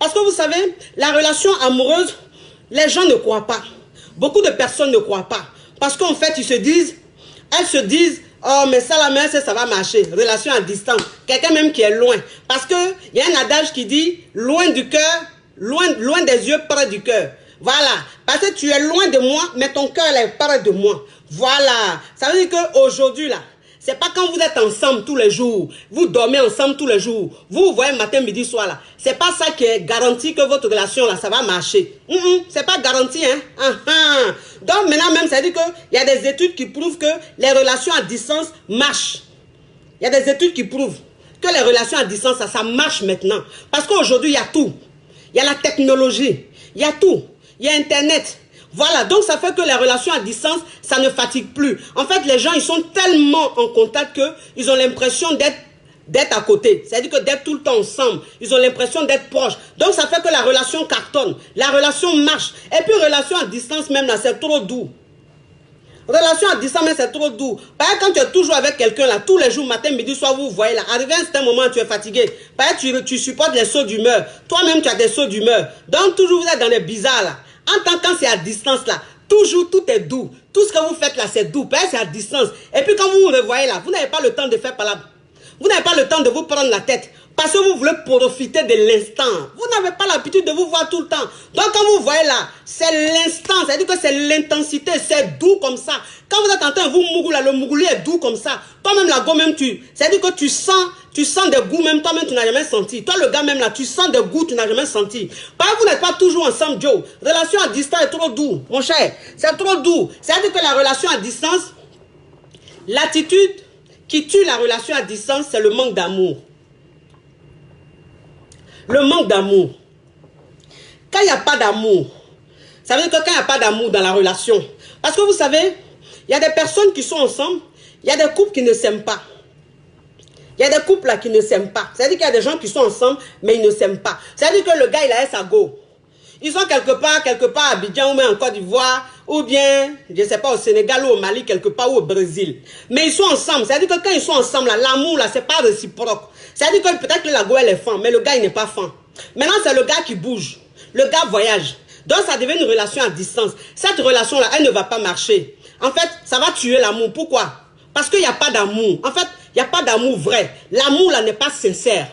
Parce que vous savez, la relation amoureuse, les gens ne croient pas. Beaucoup de personnes ne croient pas. Parce qu'en fait, elles se disent, oh, mais ça, la mère, ça va marcher. Relation à distance. Quelqu'un même qui est loin. Parce qu'il y a un adage qui dit, loin du cœur, loin des yeux, près du cœur. Voilà. Parce que tu es loin de moi, mais ton cœur est près de moi. Voilà. Ça veut dire qu'aujourd'hui, là, c'est pas quand vous êtes ensemble tous les jours, vous dormez ensemble tous les jours, vous voyez matin, midi, soir là. C'est pas ça qui est garanti que votre relation là, ça va marcher. C'est pas garanti, hein. Donc maintenant même, ça veut dire qu'il y a des études qui prouvent que les relations à distance marchent. Il y a des études qui prouvent que les relations à distance, ça marche maintenant. Parce qu'aujourd'hui, il y a tout. Il y a la technologie, il y a tout. Il y a Internet. Voilà, donc ça fait que les relations à distance, ça ne fatigue plus. En fait, les gens, ils sont tellement en contact qu'ils ont l'impression d'être à côté. C'est-à-dire que d'être tout le temps ensemble. Ils ont l'impression d'être proches. Donc ça fait que la relation cartonne. La relation marche. Et puis, relation à distance même, là, c'est trop doux. Relation à distance, mais c'est trop doux. Par exemple, quand tu es toujours avec quelqu'un, là, tous les jours, matin, midi, soir, vous voyez, là, arrivé à un certain moment, tu es fatigué. Par exemple, tu supportes les sauts d'humeur. Toi-même, tu as des sauts d'humeur. Donc, toujours, vous êtes dans les bizarres, là. En tant que c'est à distance là, toujours tout est doux. Tout ce que vous faites là, c'est doux. C'est à distance. Et puis quand vous vous revoyez là, vous n'avez pas le temps de faire palabre. Vous n'avez pas le temps de vous prendre la tête. Parce que vous voulez profiter de l'instant. Vous n'avez pas l'habitude de vous voir tout le temps. Donc quand vous voyez là, c'est l'instant. C'est-à-dire que c'est l'intensité. C'est doux comme ça. Quand vous êtes en train de vous mougou là, le mougouli est doux comme ça. Toi-même la go même c'est-à-dire que tu sens des goûts même toi-même tu n'as jamais senti. Toi le gars même là, tu sens des goûts tu n'as jamais senti. Parce que vous n'êtes pas toujours ensemble, Joe. Relation à distance est trop doux, mon cher. C'est trop doux. C'est-à-dire que la relation à distance, l'attitude qui tue la relation à distance, c'est le manque d'amour. Le manque d'amour. Quand il n'y a pas d'amour, ça veut dire que quand il n'y a pas d'amour dans la relation, parce que vous savez, il y a des personnes qui sont ensemble, il y a des couples qui ne s'aiment pas. Il y a des couples là qui ne s'aiment pas. C'est-à-dire qu'il y a des gens qui sont ensemble, mais ils ne s'aiment pas. C'est-à-dire que le gars, il a sa go. Ils sont quelque part à Abidjan ou même en Côte d'Ivoire, ou bien, je ne sais pas, au Sénégal ou au Mali, quelque part, ou au Brésil. Mais ils sont ensemble. C'est-à-dire que quand ils sont ensemble, l'amour, là, c'est pas réciproque. C'est-à-dire que peut-être que la go, elle est fan, mais le gars, il n'est pas fan. Maintenant, c'est le gars qui bouge. Le gars voyage. Donc, ça devient une relation à distance. Cette relation-là, elle ne va pas marcher. En fait, ça va tuer l'amour. Pourquoi? Parce qu'il n'y a pas d'amour. En fait, il n'y a pas d'amour vrai. L'amour, là, n'est pas sincère.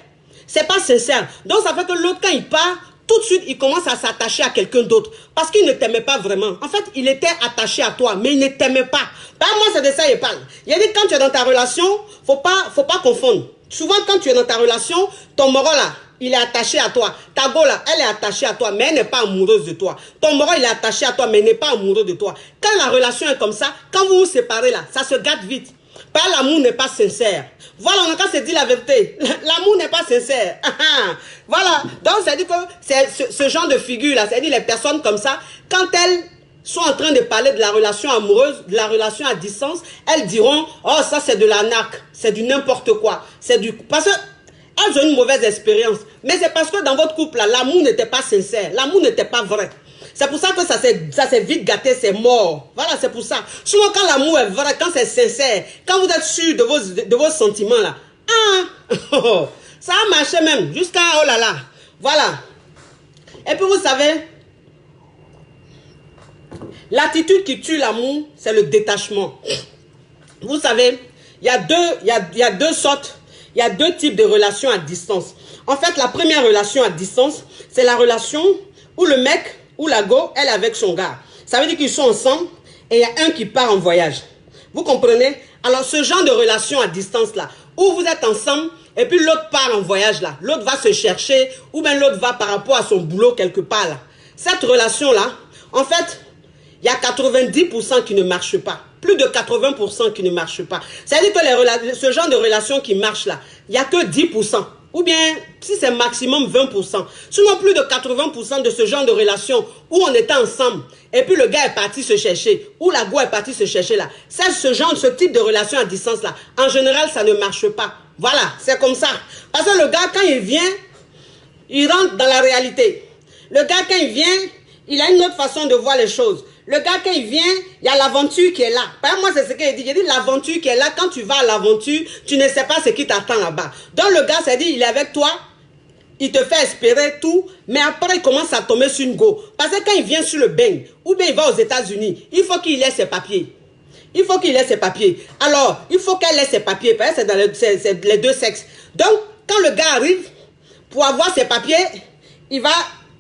C'est pas sincère. Donc, ça fait que l'autre, quand il part, tout de suite, il commence à s'attacher à quelqu'un d'autre. Parce qu'il ne t'aimait pas vraiment. En fait, il était attaché à toi, mais il ne t'aimait pas. Moi, c'est de ça qu'il parle. Il a dit, quand tu es dans ta relation, faut pas confondre. Souvent, quand tu es dans ta relation, ton moro là, il est attaché à toi. Ta go là, elle est attachée à toi, mais elle n'est pas amoureuse de toi. Ton moro, il est attaché à toi, mais il n'est pas amoureux de toi. Quand la relation est comme ça, quand vous vous séparez là, ça se gâte vite. L'amour n'est pas sincère. Voilà, on a qu'à se dire la vérité. L'amour n'est pas sincère. Voilà. Donc, ça dit que c'est ce genre de figure là, c'est-à-dire les personnes comme ça, quand elles sont en train de parler de la relation amoureuse, de la relation à distance, elles diront, oh, ça c'est de l'arnaque, c'est du n'importe quoi. Parce que elles ont une mauvaise expérience. Mais c'est parce que dans votre couple là, l'amour n'était pas sincère. L'amour n'était pas vrai. C'est pour ça que ça s'est vite gâté, c'est mort. Voilà, c'est pour ça. Souvent, quand l'amour est vrai, quand c'est sincère, quand vous êtes sûr de vos sentiments, là, ça a marché même, jusqu'à, oh là là. Voilà. Et puis, vous savez, l'attitude qui tue l'amour, c'est le détachement. Vous savez, il y a deux sortes, il y a deux types de relations à distance. En fait, la première relation à distance, c'est la relation où le mec ou la go, elle est avec son gars. Ça veut dire qu'ils sont ensemble et il y a un qui part en voyage. Vous comprenez? Alors, ce genre de relation à distance là, où vous êtes ensemble et puis l'autre part en voyage là, l'autre va se chercher ou bien l'autre va par rapport à son boulot quelque part là. Cette relation là, en fait, il y a 90% qui ne marchent pas. Plus de 80% qui ne marchent pas. C'est-à-dire que ce genre de relation qui marche là, il n'y a que 10%. Ou bien, si c'est maximum 20%. Sinon, plus de 80% de ce genre de relation où on était ensemble et puis le gars est parti se chercher, ou la go est partie se chercher là. C'est ce type de relation à distance là. En général, ça ne marche pas. Voilà, c'est comme ça. Parce que le gars, quand il vient, il rentre dans la réalité. Le gars, quand il vient, il a une autre façon de voir les choses. Le gars, quand il vient, il y a l'aventure qui est là. Par moi, c'est ce qu'il dit. Il dit l'aventure qui est là. Quand tu vas à l'aventure, tu ne sais pas ce qui t'attend là-bas. Donc, le gars s'est dit, il est avec toi. il te fait espérer tout, mais après il commence à tomber sur une go. Parce que quand il vient sur le bain, ou bien il va aux États-Unis, il faut qu'il ait ses papiers. Il faut qu'il ait ses papiers. Alors, il faut qu'elle ait ses papiers, parce que c'est dans les deux sexes. Donc, quand le gars arrive, pour avoir ses papiers, il va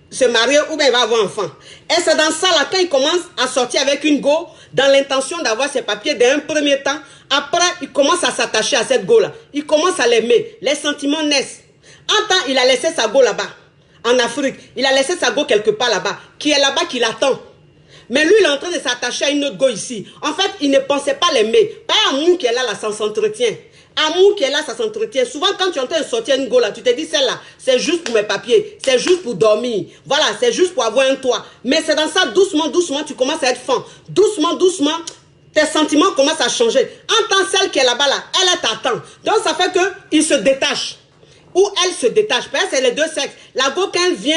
se marier ou bien il va avoir un enfant. Et c'est dans ça, là, quand il commence à sortir avec une go, dans l'intention d'avoir ses papiers d'un premier temps, après, il commence à s'attacher à cette go-là. Il commence à l'aimer. Les sentiments naissent. En temps, il a laissé sa go là-bas, en Afrique. Il a laissé sa go quelque part là-bas, qui est là-bas, qui l'attend. Mais lui, il est en train de s'attacher à une autre go ici. En fait, il ne pensait pas l'aimer. Pas amour qui est là, ça s'entretient. Amour qui est là, ça s'entretient. Souvent, quand tu es en train de sortir une go là, tu te dis, celle-là, c'est juste pour mes papiers. C'est juste pour dormir. Voilà, c'est juste pour avoir un toit. Mais c'est dans ça, doucement, doucement, tu commences à être fan. Doucement, doucement, tes sentiments commencent à changer. En tant celle qui est là-bas, là, elle t'attend. Donc, ça fait qu'il se détache. Ou elle se détache. Parce que c'est les deux sexes. La go, quand elle vient,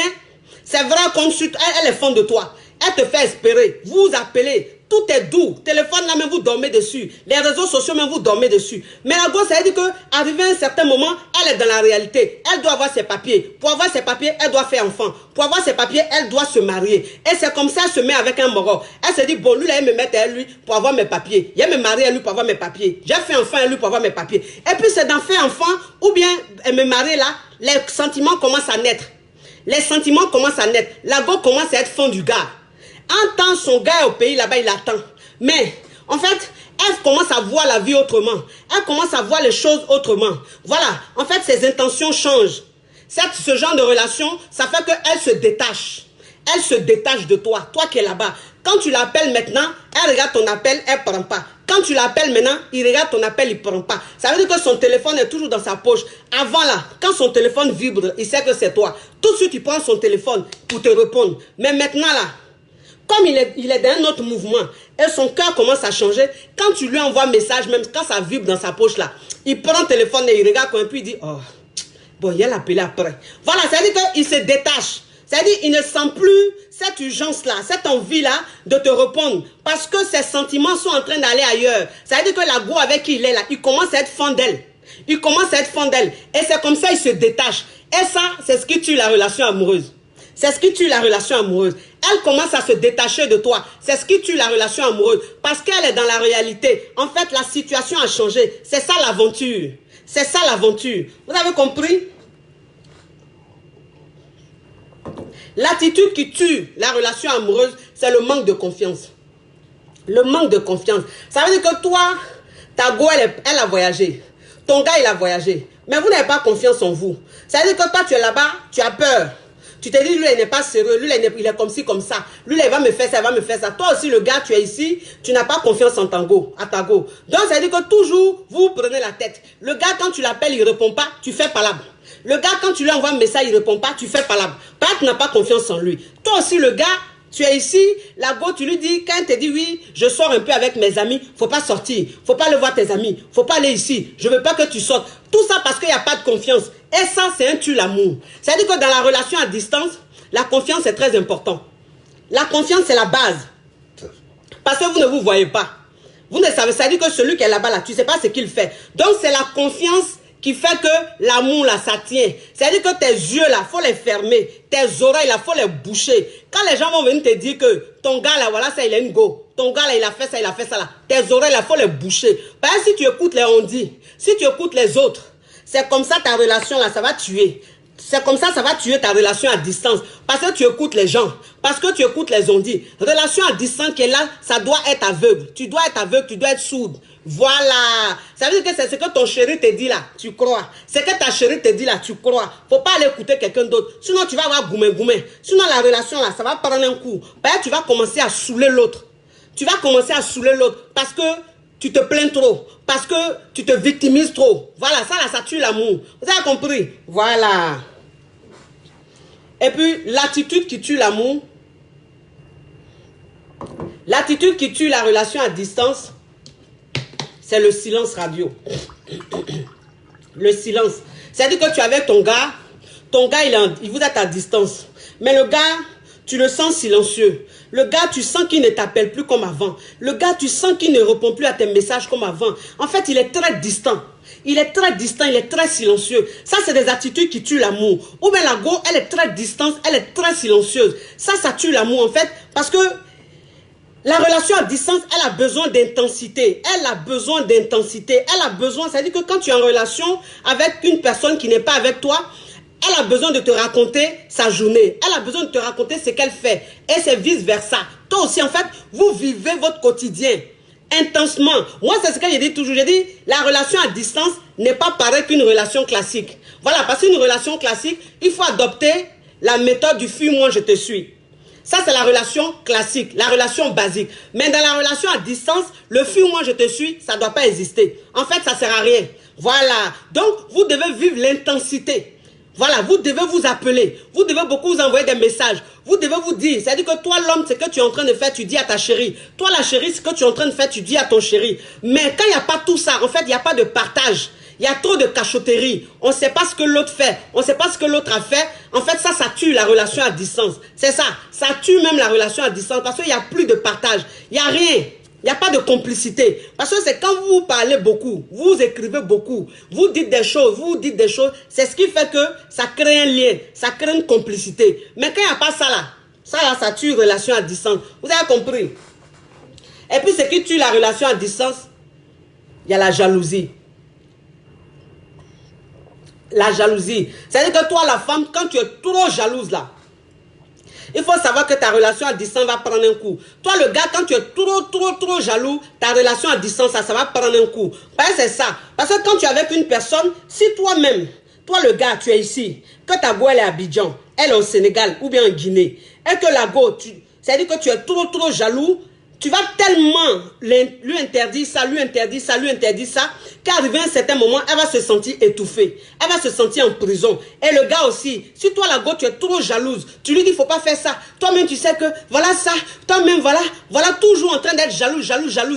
c'est vrai qu'on elle est fan de toi. Elle te fait espérer. Vous vous appelez. Tout est doux. Téléphone là, même vous dormez dessus. Les réseaux sociaux, même vous dormez dessus. Mais la go, ça veut dire qu'arrivé à un certain moment, elle est dans la réalité. Elle doit avoir ses papiers. Pour avoir ses papiers, elle doit faire enfant. Pour avoir ses papiers, elle doit se marier. Et c'est comme ça, elle se met avec un moro. Elle se dit, bon, lui, là, il me met à lui pour avoir mes papiers. Il me marie à lui pour avoir mes papiers. J'ai fait enfant à lui pour avoir mes papiers. Et puis, c'est d'en faire enfant, ou bien elle me marie là, les sentiments commencent à naître. Les sentiments commencent à naître. La go commence à être fan du gars. En tant son gars est au pays là-bas, il attend. Mais, en fait, elle commence à voir la vie autrement. Elle commence à voir les choses autrement. Voilà. En fait, ses intentions changent. Ce genre de relation, ça fait qu'elle se détache. Elle se détache de toi. Toi qui es là-bas. Quand tu l'appelles maintenant, elle regarde ton appel, elle ne prend pas. Quand tu l'appelles maintenant, il regarde ton appel, il ne prend pas. Ça veut dire que son téléphone est toujours dans sa poche. Avant là, quand son téléphone vibre, il sait que c'est toi. Tout de suite, il prend son téléphone pour te répondre. Mais maintenant là, comme il est dans un autre mouvement et son cœur commence à changer, quand tu lui envoies un message, même quand ça vibre dans sa poche là, il prend le téléphone et il regarde quand même, puis il dit, oh, bon, il y a l'appelé après. Voilà, ça veut dire qu'il se détache. C'est-à-dire qu'il ne sent plus cette urgence-là, cette envie-là de te répondre. Parce que ses sentiments sont en train d'aller ailleurs. Ça veut dire que la go avec qui il est là, il commence à être fan d'elle. Il commence à être fan d'elle. Et c'est comme ça qu'il se détache. Et ça, c'est ce qui tue la relation amoureuse. C'est ce qui tue la relation amoureuse. Elle commence à se détacher de toi. C'est ce qui tue la relation amoureuse. Parce qu'elle est dans la réalité. En fait, la situation a changé. C'est ça l'aventure. C'est ça l'aventure. Vous avez compris? L'attitude qui tue la relation amoureuse, c'est le manque de confiance. Le manque de confiance. Ça veut dire que toi, ta go, elle a voyagé. Ton gars, il a voyagé. Mais vous n'avez pas confiance en vous. Ça veut dire que toi, tu es là-bas, tu as peur. Tu te dis, lui, il n'est pas sérieux, lui, il est comme ci, comme ça. Lui, il va me faire ça, il va me faire ça. Toi aussi, le gars, tu es ici, tu n'as pas confiance en ta go. Donc, ça veut dire que toujours, vous prenez la tête. Le gars, quand tu l'appelles, il ne répond pas, tu fais palabre. Le gars, quand tu lui envoies un message, il ne répond pas, tu fais palabre. Parce que tu n'as pas confiance en lui. Toi aussi, le gars, tu es ici, la go, tu lui dis, quand elle te dit, oui, je sors un peu avec mes amis, il ne faut pas sortir, il ne faut pas aller voir tes amis, il ne faut pas aller ici, je ne veux pas que tu sortes. Tout ça parce qu'il n'y a pas de confiance. Et ça, c'est un tue l'amour. C'est-à-dire que dans la relation à distance, la confiance est très importante. La confiance, c'est la base. Parce que vous ne vous voyez pas. Vous ne savez, ça veut dire que celui qui est là-bas, là, tu ne sais pas ce qu'il fait. Donc, c'est la confiance qui fait que l'amour, là, ça tient. C'est-à-dire que tes yeux, là, il faut les fermer. Tes oreilles, là, il faut les boucher. Quand les gens vont venir te dire que ton gars, là, voilà, ça, il a une go. Ton gars, là, il a fait ça, là. Tes oreilles, là, il faut les boucher. Parce que si tu écoutes les on-dit, si tu écoutes les autres, c'est comme ça ta relation, là, ça va tuer. C'est comme ça va tuer ta relation à distance. Parce que tu écoutes les gens. Parce que tu écoutes les on-dit. Relation à distance qui est là, ça doit être aveugle. Tu dois être aveugle, tu dois être sourde. Voilà. Ça veut dire que c'est ce que ton chéri te dit là, tu crois. C'est que ta chérie te dit là, tu crois. Faut pas aller écouter quelqu'un d'autre. Sinon, tu vas avoir goumé. Sinon, la relation là, ça va prendre un coup. Parce que tu vas commencer à saouler l'autre. Tu vas commencer à saouler l'autre. Parce que tu te plains trop. Parce que tu te victimises trop. Voilà, ça là, ça tue l'amour. Vous avez compris? Voilà. Et puis, l'attitude qui tue l'amour, l'attitude qui tue la relation à distance, c'est le silence radio. Le silence. C'est-à-dire que tu es avec ton gars, il vous êtes à distance. Mais le gars, tu le sens silencieux. Le gars, tu sens qu'il ne t'appelle plus comme avant. Le gars, tu sens qu'il ne répond plus à tes messages comme avant. En fait, il est très distant. il est très distant, il est très silencieux. Ça, c'est des attitudes qui tuent l'amour. Ou bien la go, elle est très distante, elle est très silencieuse. Ça tue l'amour en fait, parce que la relation à distance, elle a besoin d'intensité. Elle a besoin d'intensité. Elle a besoin, c'est-à-dire que quand tu es en relation avec une personne qui n'est pas avec toi, elle a besoin de te raconter sa journée. Elle a besoin de te raconter ce qu'elle fait. Et c'est vice-versa. Toi aussi, en fait, vous vivez votre quotidien intensement. Moi, c'est ce que je dis toujours. Je dis, la relation à distance n'est pas pareille qu'une relation classique. Voilà, parce qu'une relation classique, il faut adopter la méthode du fuis-moi, je te suis. Ça, c'est la relation classique, la relation basique. Mais dans la relation à distance, le fuis-moi, je te suis, ça ne doit pas exister. En fait, ça ne sert à rien. Voilà. Donc, vous devez vivre l'intensité. Voilà, vous devez vous appeler. Vous devez beaucoup vous envoyer des messages. Vous devez vous dire, c'est-à-dire que toi, l'homme, ce que tu es en train de faire, tu dis à ta chérie. Toi, la chérie, ce que tu es en train de faire, tu dis à ton chéri. Mais quand il n'y a pas tout ça, en fait, il n'y a pas de partage. Il y a trop de cachotterie. On ne sait pas ce que l'autre fait. On ne sait pas ce que l'autre a fait. En fait, ça tue la relation à distance. C'est ça. Ça tue même la relation à distance parce qu'il n'y a plus de partage. Il n'y a rien. Il n'y a pas de complicité. Parce que c'est quand vous parlez beaucoup, vous écrivez beaucoup, vous dites des choses, c'est ce qui fait que ça crée un lien, ça crée une complicité. Mais quand il n'y a pas ça là, ça tue la relation à distance. Vous avez compris? Et puis, ce qui tue la relation à distance, il y a la jalousie. La jalousie. C'est-à-dire que toi, la femme, quand tu es trop jalouse là, il faut savoir que ta relation à distance va prendre un coup. Toi, le gars, quand tu es trop jaloux, ta relation à distance, ça va prendre un coup. Parce que c'est ça. Parce que quand tu es avec une personne, si toi-même, toi le gars, tu es ici, que ta go, elle est à Abidjan, elle est au Sénégal ou bien en Guinée, et que la go, c'est-à-dire que tu es trop jaloux, tu vas tellement lui interdire ça, qu'arrivé à un certain moment, elle va se sentir étouffée. Elle va se sentir en prison. Et le gars aussi, si toi la go, tu es trop jalouse, tu lui dis, il ne faut pas faire ça. Toi-même, tu sais que, voilà ça. Toi-même, voilà toujours en train d'être jalouse,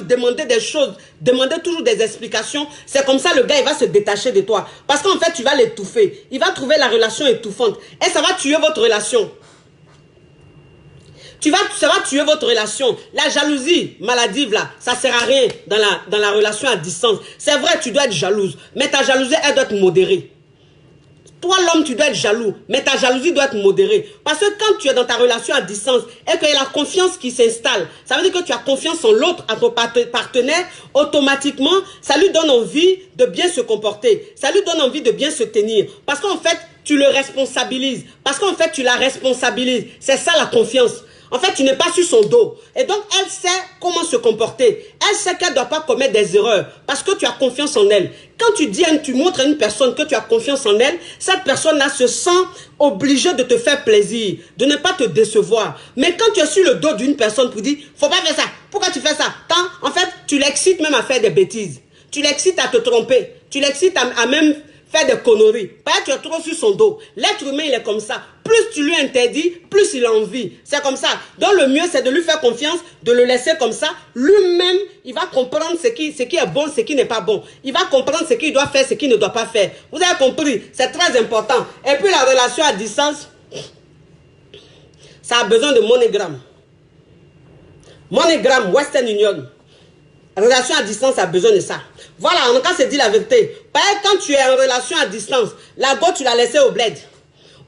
demander des choses, demander toujours des explications. C'est comme ça, le gars, il va se détacher de toi. Parce qu'en fait, tu vas l'étouffer. Il va trouver la relation étouffante. Et ça va tuer votre relation. Ça va tuer votre relation. La jalousie maladive là, ça sert à rien dans la relation à distance. C'est vrai, tu dois être jalouse, mais ta jalousie, elle doit être modérée. Toi, l'homme, tu dois être jaloux, mais ta jalousie doit être modérée. Parce que quand tu es dans ta relation à distance et qu'il y a la confiance qui s'installe, ça veut dire que tu as confiance en l'autre, à ton partenaire, automatiquement, ça lui donne envie de bien se comporter. Ça lui donne envie de bien se tenir. Parce qu'en fait, tu le responsabilises. Parce qu'en fait, tu la responsabilises. C'est ça la confiance. En fait, tu n'es pas sur son dos. Et donc, elle sait comment se comporter. Elle sait qu'elle ne doit pas commettre des erreurs. Parce que tu as confiance en elle. Quand tu montres à une personne que tu as confiance en elle, cette personne-là se sent obligée de te faire plaisir, de ne pas te décevoir. Mais quand tu es sur le dos d'une personne pour dire, faut pas faire ça. Pourquoi tu fais ça? En fait, tu l'excites même à faire des bêtises. Tu l'excites à te tromper. Tu l'excites à même faire des conneries. Parce que tu es trop sur son dos. L'être humain, il est comme ça. Plus tu lui interdis, plus il a envie. C'est comme ça. Donc le mieux, c'est de lui faire confiance, de le laisser comme ça. Lui-même, il va comprendre ce qui est bon, ce qui n'est pas bon. Il va comprendre ce qu'il doit faire, ce qu'il ne doit pas faire. Vous avez compris? C'est très important. Et puis la relation à distance, ça a besoin de MoneyGram. MoneyGram, Western Union. Relation à distance a besoin de ça. Voilà, on a se dit la vérité. Par exemple, quand tu es en relation à distance, la go, tu l'as laissé au bled.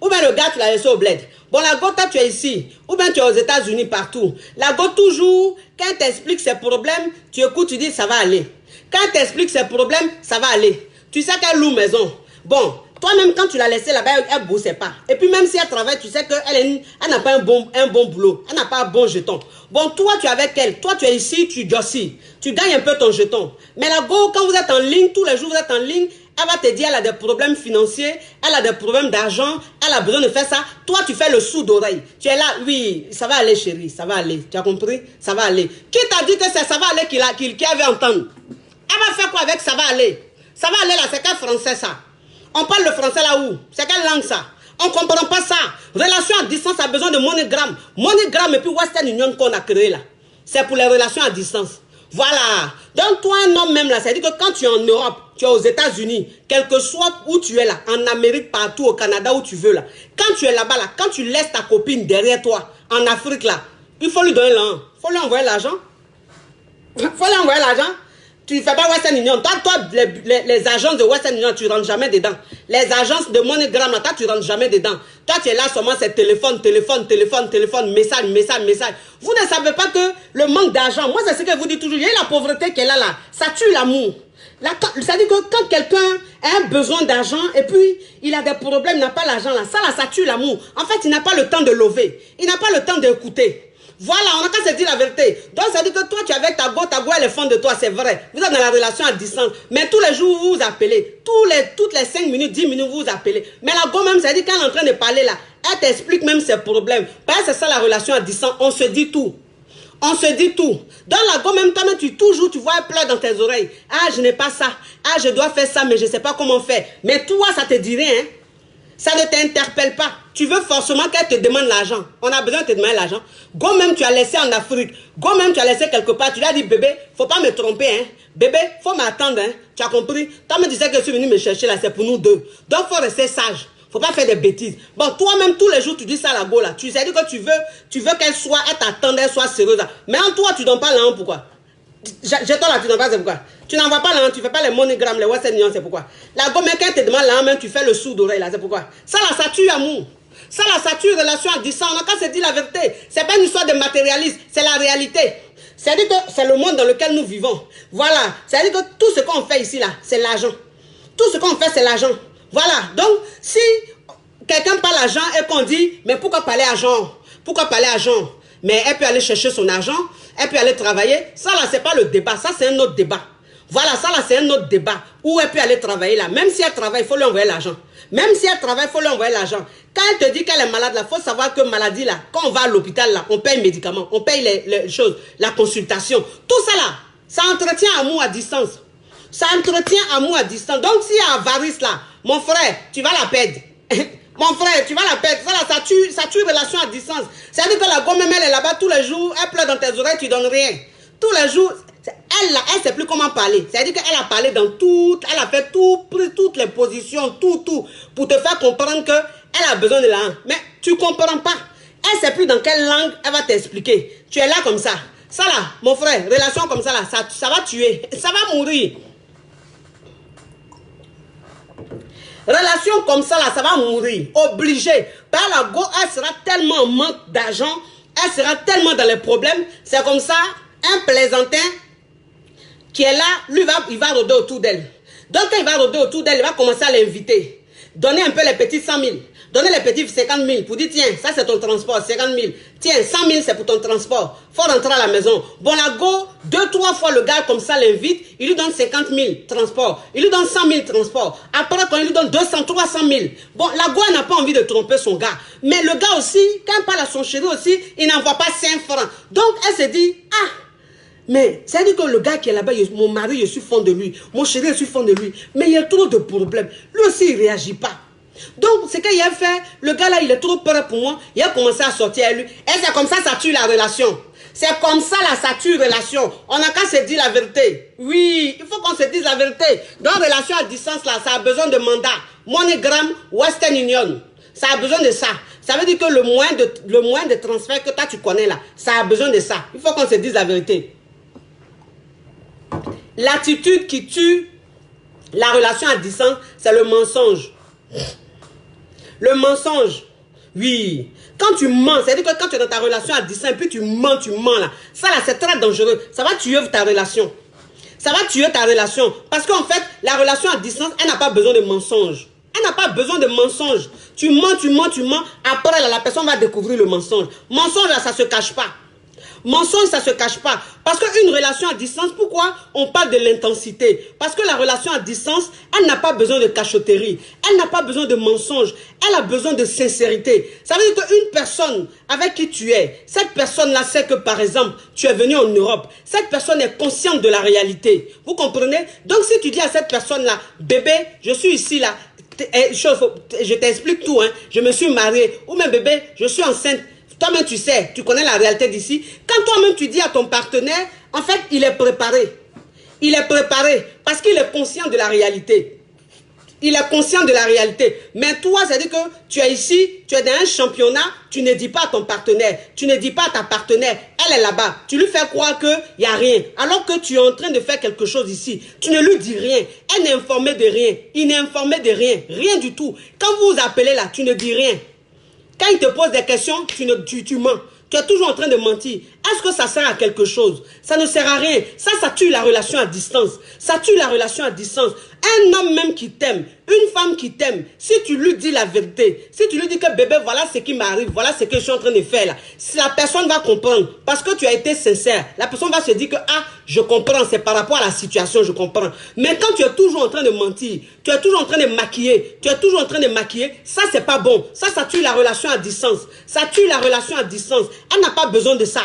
Ou bien le gars, tu l'as laissé au bled. Bon, la go, toi, tu es ici. Ou bien tu es aux États-Unis, partout. La go, toujours, quand elle t'explique ses problèmes, tu écoutes, tu dis, ça va aller. Quand elle t'explique ses problèmes, ça va aller. Tu sais qu'elle loue maison. Bon, toi-même, quand tu l'as laissée là-bas, elle ne bossait pas. Et puis même si elle travaille, tu sais qu'elle n'a pas un bon boulot. Elle n'a pas un bon jeton. Bon, toi, tu es avec elle. Toi, tu es ici, tu dossis. Tu gagnes un peu ton jeton. Mais la go, quand vous êtes en ligne, tous les jours, vous êtes en ligne, elle va te dire, elle a des problèmes financiers, elle a des problèmes d'argent, elle a besoin de faire ça. Toi, tu fais le sourd d'oreille. Tu es là, oui, ça va aller, chérie, ça va aller. Tu as compris? Ça va aller. Qui t'a dit que c'est ça va aller qu'il avait entendu? Elle va faire quoi avec ça va aller? Ça va aller là, c'est quel français ça? On parle le français là où? C'est quelle langue ça? On ne comprend pas ça. Relation à distance a besoin de MoneyGram. MoneyGram et puis Western Union qu'on a créé là. C'est pour les relations à distance. Voilà. Donc toi, un homme même là, c'est-à-dire que quand tu es en Europe, tu es aux États-Unis, quel que soit où tu es là, en Amérique, partout, au Canada, où tu veux là, quand tu es là-bas là, quand tu laisses ta copine derrière toi, en Afrique là, il faut lui donner l'argent. Il faut lui envoyer l'argent. Il faut lui envoyer l'argent. Tu ne fais pas Western Union. Toi les agences de Western Union, tu ne rentres jamais dedans. Les agences de MoneyGram, toi, tu ne rentres jamais dedans. Toi, tu es là seulement, c'est téléphone, message. Vous ne savez pas que le manque d'argent, moi, c'est ce que vous dites toujours. Il y a la pauvreté qu'elle a là. Ça tue l'amour. C'est-à-dire que quand quelqu'un a un besoin d'argent et puis il a des problèmes, il n'a pas l'argent là, ça tue l'amour. En fait, il n'a pas le temps de lever. Il n'a pas le temps d'écouter. Voilà, on n'a qu'à se dire la vérité. Donc, ça dit que toi, tu es avec ta go, elle est fond de toi, c'est vrai. Vous êtes dans la relation à distance. Mais tous les jours, vous vous appelez. Toutes les 5 minutes, 10 minutes, vous vous appelez. Mais la go même, ça dit qu'elle est en train de parler là, elle t'explique même ses problèmes. Parce que c'est ça la relation à distance. On se dit tout. On se dit tout. Dans la go même, toi-même, tu vois, elle pleure dans tes oreilles. Ah, je n'ai pas ça. Ah, je dois faire ça, mais je ne sais pas comment faire. Mais toi, ça te dit rien, hein? Ça ne t'interpelle pas. Tu veux forcément qu'elle te demande l'argent. On a besoin de te demander l'argent. Go même, tu as laissé en Afrique. Go même, tu as laissé quelque part. Tu lui as dit, bébé, faut pas me tromper. Hein. Bébé, faut m'attendre. Hein. Tu as compris? Toi-même, tu sais que je suis venu me chercher là, c'est pour nous deux. Donc, faut rester sage. Faut pas faire des bêtises. Bon, toi-même, tous les jours, tu dis ça à la go là. Tu sais que tu veux qu'elle soit, elle t'attende, elle soit sérieuse. Là. Mais en toi, tu donnes pas l'argent, pourquoi? Jette-toi là, tu n'en pas, c'est pourquoi? Tu n'envoies pas l'argent, tu fais pas les MoneyGram, les Western Union, c'est pourquoi? La gomme, quand elle te demande l'argent, même tu fais le sourd d'oreille là, c'est pourquoi? Ça là, ça tue amour. Ça là, ça tue relation à distance. On a qu'à se dire la vérité. C'est pas une histoire de matérialisme, c'est la réalité. C'est-à-dire que c'est le monde dans lequel nous vivons. Voilà. C'est-à-dire que tout ce qu'on fait ici là, c'est l'argent. Tout ce qu'on fait, c'est l'argent. Voilà. Donc, si quelqu'un parle argent et qu'on dit, mais pourquoi parler argent? Pourquoi parler argent? Mais elle peut aller chercher son argent, elle peut aller travailler. Ça là, c'est pas le débat, ça c'est un autre débat. Voilà, ça là, c'est un autre débat. Où elle peut aller travailler là. Même si elle travaille, il faut lui envoyer l'argent. Même si elle travaille, il faut lui envoyer l'argent. Quand elle te dit qu'elle est malade là, il faut savoir que maladie là, quand on va à l'hôpital là, on paye les médicaments, on paye les choses, la consultation. Tout ça là, ça entretient amour à distance. Ça entretient amour à distance. Donc s'il y a avarice là, mon frère, tu vas la perdre. Mon frère, tu vas la perdre. Ça, là, ça tue relation à distance. C'est-à-dire que la gomme, même, elle est là-bas tous les jours, elle pleure dans tes oreilles, tu donnes rien. Tous les jours, elle ne sait plus comment parler. C'est-à-dire qu'elle a parlé dans elle a fait toutes les positions, tout, pour te faire comprendre qu'elle a besoin de l'argent. Mais tu ne comprends pas. Elle ne sait plus dans quelle langue elle va t'expliquer. Tu es là comme ça. Ça là, mon frère, relation comme ça là, ça va tuer. Ça va mourir. Relation comme ça, là, ça va mourir. Obligé. Par la go, elle sera tellement en manque d'argent. Elle sera tellement dans les problèmes. C'est comme ça, un plaisantin qui est là, lui, il va rôder autour d'elle. Donc, quand il va rôder autour d'elle, il va commencer à l'inviter. Donner un peu les petits 100 000. Donner les petits 50 000 pour dire, tiens, ça c'est ton transport, 50 000. Tiens, 100 000 c'est pour ton transport. Faut rentrer à la maison. Bon, la go, 2-3 fois le gars comme ça l'invite, il lui donne 50 000 transport. Il lui donne 100 000 transport. Après, quand il lui donne 200, 300 000. Bon, la go, elle n'a pas envie de tromper son gars. Mais le gars aussi, quand il parle à son chéri aussi, il n'envoie pas 5 francs. Donc, elle se dit, ah, mais c'est-à-dire que le gars qui est là-bas, mon mari, je suis fond de lui. Mon chéri, je suis fond de lui. Mais il y a trop de problèmes. Lui aussi, il ne réagit pas. Donc, ce qu'il a fait, le gars là, il est trop peur pour moi. Il a commencé à sortir à lui. Et c'est comme ça, ça tue la relation. C'est comme ça, là, ça tue la relation. On n'a qu'à se dire la vérité. Oui, il faut qu'on se dise la vérité. Dans relation à distance, là, ça a besoin de mandat. MoneyGram, Western Union. Ça a besoin de ça. Ça veut dire que le moyen de transfert que toi, tu connais là, ça a besoin de ça. Il faut qu'on se dise la vérité. L'attitude qui tue la relation à distance, c'est le mensonge. Le mensonge, oui. Quand tu mens, c'est-à-dire que quand tu es dans ta relation à distance et puis tu mens là. Ça là, c'est très dangereux. Ça va tuer ta relation. Ça va tuer ta relation. Parce qu'en fait, la relation à distance, elle n'a pas besoin de mensonge. Elle n'a pas besoin de mensonge. Tu mens. Après, là, la personne va découvrir le mensonge. Mensonge, là, ça ne se cache pas. Mensonge, ça ne se cache pas. Parce qu'une relation à distance, pourquoi on parle de l'intensité? Parce que la relation à distance, elle n'a pas besoin de cachotterie. Elle n'a pas besoin de mensonge. Elle a besoin de sincérité. Ça veut dire qu'une personne avec qui tu es, cette personne-là sait que, par exemple, tu es venu en Europe. Cette personne est consciente de la réalité. Vous comprenez? Donc, si tu dis à cette personne-là, bébé, je suis ici, là, je t'explique tout, hein. Je me suis mariée. Ou même, bébé, je suis enceinte. Toi-même, tu sais, tu connais la réalité d'ici. Quand toi-même, tu dis à ton partenaire, en fait, il est préparé. Il est préparé parce qu'il est conscient de la réalité. Il est conscient de la réalité. Mais toi, c'est-à-dire que tu es ici, tu es dans un championnat, tu ne dis pas à ton partenaire, tu ne dis pas à ta partenaire, elle est là-bas. Tu lui fais croire qu'il n'y a rien. Alors que tu es en train de faire quelque chose ici. Tu ne lui dis rien. Elle n'est informée de rien. Il n'est informé de rien. Rien du tout. Quand vous vous appelez là, tu ne dis rien. Quand il te pose des questions, tu mens. Tu es toujours en train de mentir. Est-ce que ça sert à quelque chose? Ça ne sert à rien. Ça tue la relation à distance. Ça tue la relation à distance. Un homme même qui t'aime, une femme qui t'aime, si tu lui dis la vérité, si tu lui dis que bébé, voilà ce qui m'arrive, voilà ce que je suis en train de faire là, si la personne va comprendre, parce que tu as été sincère, la personne va se dire que, ah, je comprends, c'est par rapport à la situation, je comprends. Mais quand tu es toujours en train de mentir, tu es toujours en train de maquiller, ça c'est pas bon. Ça tue la relation à distance. Ça tue la relation à distance. Elle n'a pas besoin de ça.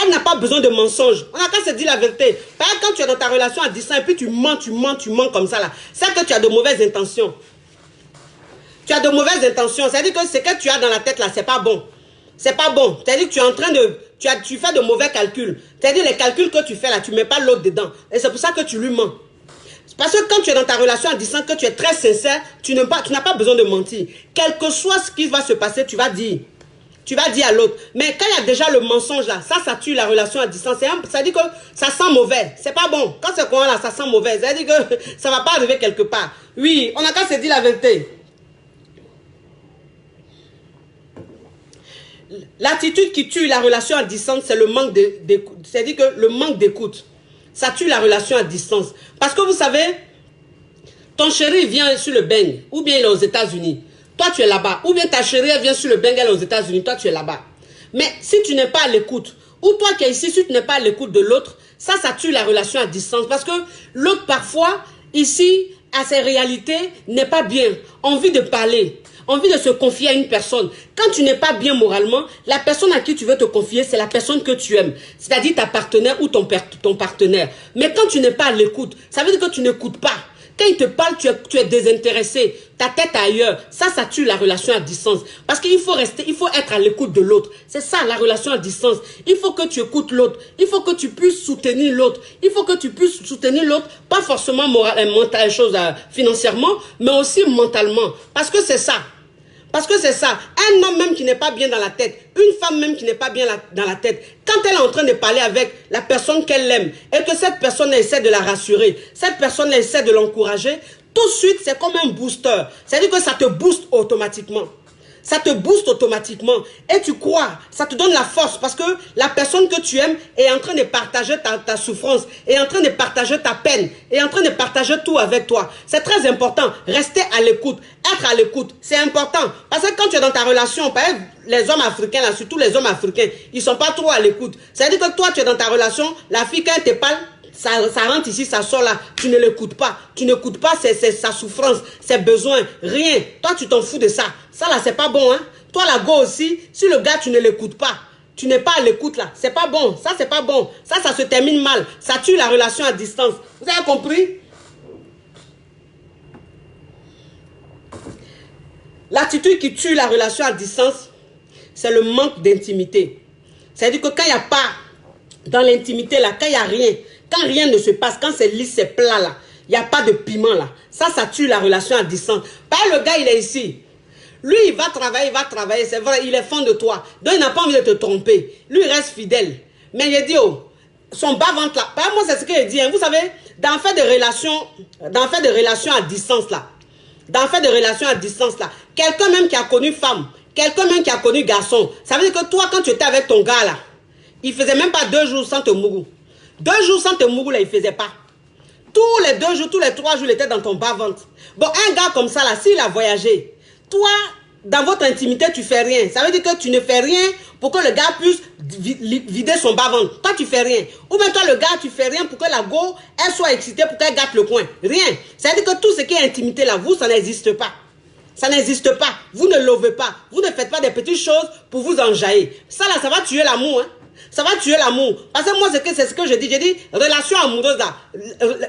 Elle n'a pas besoin de mensonges. On a qu'à se dire la vérité. Par exemple, quand tu es dans ta relation à distance et puis tu mens comme ça là, c'est que tu as de mauvaises intentions. Tu as de mauvaises intentions. C'est-à-dire que ce que tu as dans la tête là, c'est pas bon. C'est pas bon. C'est-à-dire que tu es en train de... Tu fais de mauvais calculs. C'est-à-dire les calculs que tu fais là, tu ne mets pas l'autre dedans. Et c'est pour ça que tu lui mens. Parce que quand tu es dans ta relation à distance, que tu es très sincère, tu n'as pas besoin de mentir. Quel que soit ce qui va se passer, tu vas dire. Tu vas dire à l'autre. Mais quand il y a déjà le mensonge là, ça tue la relation à distance. Ça dit que ça sent mauvais. C'est pas bon. Quand c'est quoi là, ça sent mauvais. Ça dit que ça va pas arriver quelque part. Oui, on a qu'à se dire la vérité. L'attitude qui tue la relation à distance, c'est le manque d'écoute. C'est-à-dire que le manque d'écoute, ça tue la relation à distance. Parce que vous savez, ton chéri vient sur le beigne, ou bien il est aux États-Unis. Toi, tu es là-bas. Ou bien ta chérie, elle vient sur le Bengale aux États-Unis. Toi, tu es là-bas. Mais si tu n'es pas à l'écoute, ou toi qui es ici, si tu n'es pas à l'écoute de l'autre, ça tue la relation à distance. Parce que l'autre, parfois, ici, à ses réalités, n'est pas bien. Envie de parler, envie de se confier à une personne. Quand tu n'es pas bien moralement, la personne à qui tu veux te confier, c'est la personne que tu aimes. C'est-à-dire ta partenaire ou ton partenaire. Mais quand tu n'es pas à l'écoute, ça veut dire que tu n'écoutes pas. Quand il te parle, tu es désintéressé, ta tête ailleurs. Ça tue la relation à distance. Parce qu'il faut être à l'écoute de l'autre. C'est ça la relation à distance. Il faut que tu écoutes l'autre. Il faut que tu puisses soutenir l'autre. Il faut que tu puisses soutenir l'autre, pas forcément financièrement, mais aussi mentalement. Parce que c'est ça. Parce que c'est ça, un homme même qui n'est pas bien dans la tête, une femme même qui n'est pas bien dans la tête, quand elle est en train de parler avec la personne qu'elle aime et que cette personne essaie de la rassurer, cette personne essaie de l'encourager, tout de suite c'est comme un booster. C'est-à-dire que ça te booste automatiquement. Ça te booste automatiquement et tu crois, ça te donne la force parce que la personne que tu aimes est en train de partager ta souffrance, est en train de partager ta peine, est en train de partager tout avec toi. C'est très important, rester à l'écoute, être à l'écoute, c'est important. Parce que quand tu es dans ta relation, par exemple, les hommes africains, là, surtout les hommes africains, ils ne sont pas trop à l'écoute. C'est-à-dire que toi, tu es dans ta relation, la fille quand elle te parle, ça rentre ici, ça sort là, tu ne l'écoutes pas. Tu n'écoutes pas c'est sa souffrance, ses besoins, rien. Toi, tu t'en fous de ça. Ça là, c'est pas bon, hein. Toi, la go aussi, si le gars, tu ne l'écoutes pas, tu n'es pas à l'écoute là, c'est pas bon. Ça, c'est pas bon. Ça se termine mal. Ça tue la relation à distance. Vous avez compris? L'attitude qui tue la relation à distance, c'est le manque d'intimité. C'est-à-dire que quand il n'y a pas, dans l'intimité là, quand il n'y a rien, quand rien ne se passe, quand c'est lisse, c'est plat là, il n'y a pas de piment là. Ça tue la relation à distance. Pas le gars, il est ici. Lui, il va travailler, c'est vrai, il est fan de toi. Donc, il n'a pas envie de te tromper. Lui, il reste fidèle. Mais il dit, oh, son bas-ventre là, pas moi, c'est ce qu'il dit. Hein. Vous savez, dans le fait de relations à distance là, quelqu'un même qui a connu femme, quelqu'un même qui a connu garçon, ça veut dire que toi, quand tu étais avec ton gars là, il faisait même pas 2 jours sans te mourou. 2 jours sans te mourou là, il faisait pas. Tous les 2 jours, tous les 3 jours, il était dans ton bas-ventre. Bon, un gars comme ça là, s'il a voyagé, toi, dans votre intimité, tu fais rien. Ça veut dire que tu ne fais rien pour que le gars puisse vider son bas-ventre. Toi, tu fais rien. Ou bien toi, le gars, tu fais rien pour que la go, elle soit excitée pour qu'elle gâte le coin. Rien. Ça veut dire que tout ce qui est intimité là, vous, ça n'existe pas. Ça n'existe pas. Vous ne lovez pas. Vous ne faites pas des petites choses pour vous enjailler. Ça là, ça va tuer l'amour, hein. Ça va tuer l'amour. Parce que moi, c'est ce que je dis. J'ai dit, relation amoureuse là.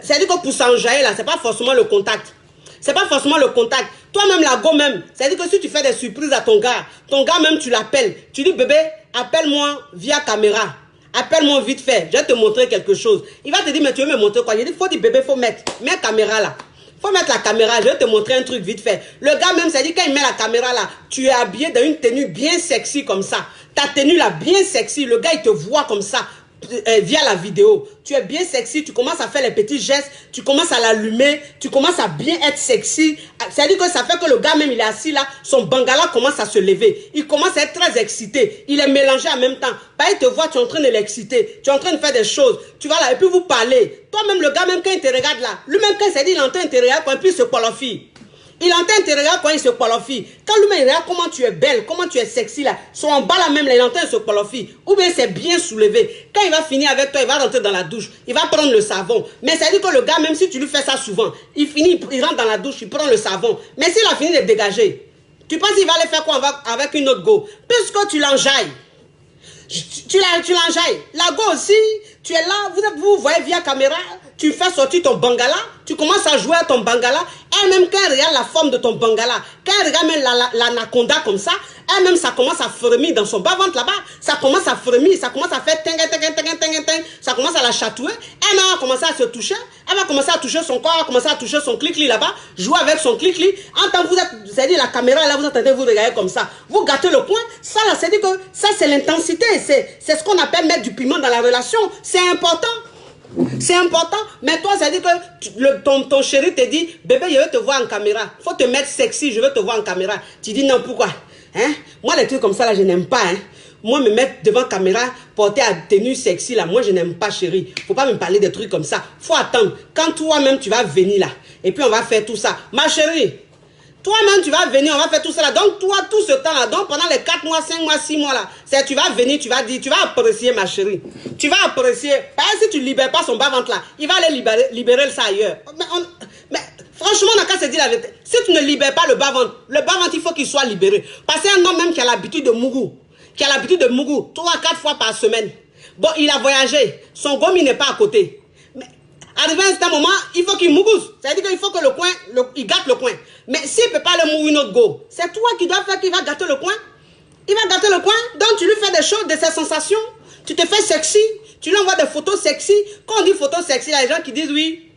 C'est-à-dire que pour s'enjailler là, c'est pas forcément le contact. C'est pas forcément le contact. Toi-même, la go même. C'est-à-dire que si tu fais des surprises à ton gars même, tu l'appelles. Tu dis, bébé, appelle-moi via caméra. Appelle-moi vite fait. Je vais te montrer quelque chose. Il va te dire, mais tu veux me montrer quoi? Je dis, faut dire, bébé, faut mettre caméra là. Faut mettre la caméra, je vais te montrer un truc vite fait. Le gars même, ça dit quand il met la caméra là, tu es habillé dans une tenue bien sexy comme ça. Ta tenue là, bien sexy, le gars il te voit comme ça. Via la vidéo, tu es bien sexy, tu commences à faire les petits gestes, tu commences à l'allumer, tu commences à bien être sexy. C'est-à-dire que ça fait que le gars même il est assis là, son bangala commence à se lever, il commence à être très excité, il est mélangé en même temps. Bah, il te voit, tu es en train de l'exciter, tu es en train de faire des choses, tu vas là et puis vous parlez. Toi-même le gars même quand il te regarde là, lui-même quand il s'est dit il entend il te regarde quand il se qualifie. Il entend il te regarde quand il se qualifie. Quand lui-même il regarde comment tu es belle, comment tu es sexy là, son en bas là même là, il entend il se qualifie. Ou bien c'est bien soulevé. Quand il va finir avec toi, il va rentrer dans la douche, il va prendre le savon. Mais ça dit que le gars, même si tu lui fais ça souvent, il finit, il rentre dans la douche, il prend le savon. Mais s'il a fini de dégager, tu penses qu'il va aller faire quoi avec une autre go? Puisque tu l'enjailles. Tu l'enjailles. La go aussi, tu es là, vous voyez via caméra, tu fais sortir ton bangala, tu commences à jouer à ton bangala, elle-même quand elle regarde la forme de ton bangala, quand elle regarde même l'anaconda comme ça, elle-même ça commence à frémir dans son bas-ventre là-bas, ça commence à frémir, ça commence à faire ça commence à la chatouiller, elle-même va commencer à se toucher, elle va commencer à toucher son corps, elle va commencer à toucher son clic-li là-bas, jouer avec son clic-li, en tant que vous êtes, c'est-à-dire la caméra là, vous entendez vous regarder comme ça, vous gâtez le point, ça là, c'est-à-dire que ça c'est l'intensité, c'est ce qu'on appelle mettre du piment dans la relation, c'est important. C'est important, mais toi, ça dit que ton chéri te dit, bébé, je vais te voir en caméra. Faut te mettre sexy, je veux te voir en caméra. Tu dis non, pourquoi? Hein? Moi, les trucs comme ça, là, je n'aime pas. Hein? Moi, me mettre devant caméra, porter à tenue sexy, là, moi, je n'aime pas, chérie. Faut pas me parler de trucs comme ça. Faut attendre. Quand toi-même, tu vas venir là, et puis on va faire tout ça. Ma chérie, toi-même, tu vas venir, on va faire tout ça là. Donc, toi, tout ce temps-là, donc pendant les 4 mois, 5 mois, 6 mois là, tu vas venir, tu vas dire, tu vas apprécier, ma chérie. Tu vas apprécier. Parce que si tu ne libères pas son bas-ventre là, il va aller libérer ça ailleurs. Mais franchement, on n'a qu'à se dire la vérité. Si tu ne libères pas le bas-ventre, il faut qu'il soit libéré. Parce qu'un homme même qui a l'habitude de mougou, 3 à 4 fois par semaine. Bon, il a voyagé, son gomme, il n'est pas à côté. Arrivé à un certain moment, il faut qu'il mougouse. C'est-à-dire qu'il faut que le coin, il gâte le coin. Mais s'il ne peut pas le mouiller une autre go, c'est toi qui dois faire qu'il va gâter le coin. Il va gâter le coin, donc tu lui fais des choses, de ses sensations. Tu te fais sexy, tu lui envoies des photos sexy. Quand on dit photos sexy, il y a des gens qui disent oui,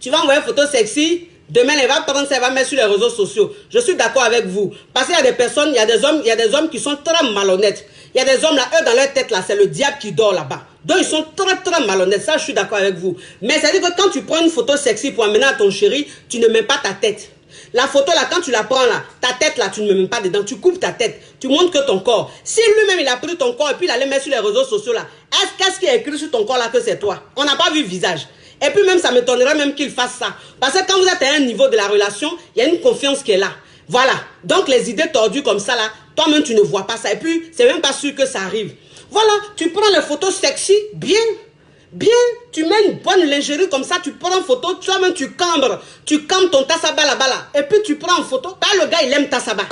tu vas envoyer une photo sexy, demain elle va prendre ça, elle va mettre sur les réseaux sociaux. Je suis d'accord avec vous. Parce qu'il y a des personnes, il y a des hommes qui sont très malhonnêtes. Il y a des hommes là, eux dans leur tête là, c'est le diable qui dort là-bas. Donc ils sont très malhonnêtes, ça je suis d'accord avec vous. Mais ça veut dire que quand tu prends une photo sexy pour amener à ton chéri, tu ne mets pas ta tête. La photo là, quand tu la prends là, ta tête là, tu ne mets même pas dedans, tu coupes ta tête, tu montres que ton corps. Si lui-même il a pris ton corps et puis il allait mettre sur les réseaux sociaux là, qu'est-ce qu'il y a écrit sur ton corps là que c'est toi? On n'a pas vu le visage. Et puis même ça m'étonnerait même qu'il fasse ça. Parce que quand vous êtes à un niveau de la relation, il y a une confiance qui est là. Voilà. Donc les idées tordues comme ça là, toi-même tu ne vois pas ça. Et puis c'est même pas sûr que ça arrive. Voilà, tu prends les photos sexy, bien, tu mets une bonne lingerie comme ça, tu prends en photo, toi-même tu cambres ton tassaba là-bas là, et puis tu prends en photo. Bah, le gars il aime tassaba.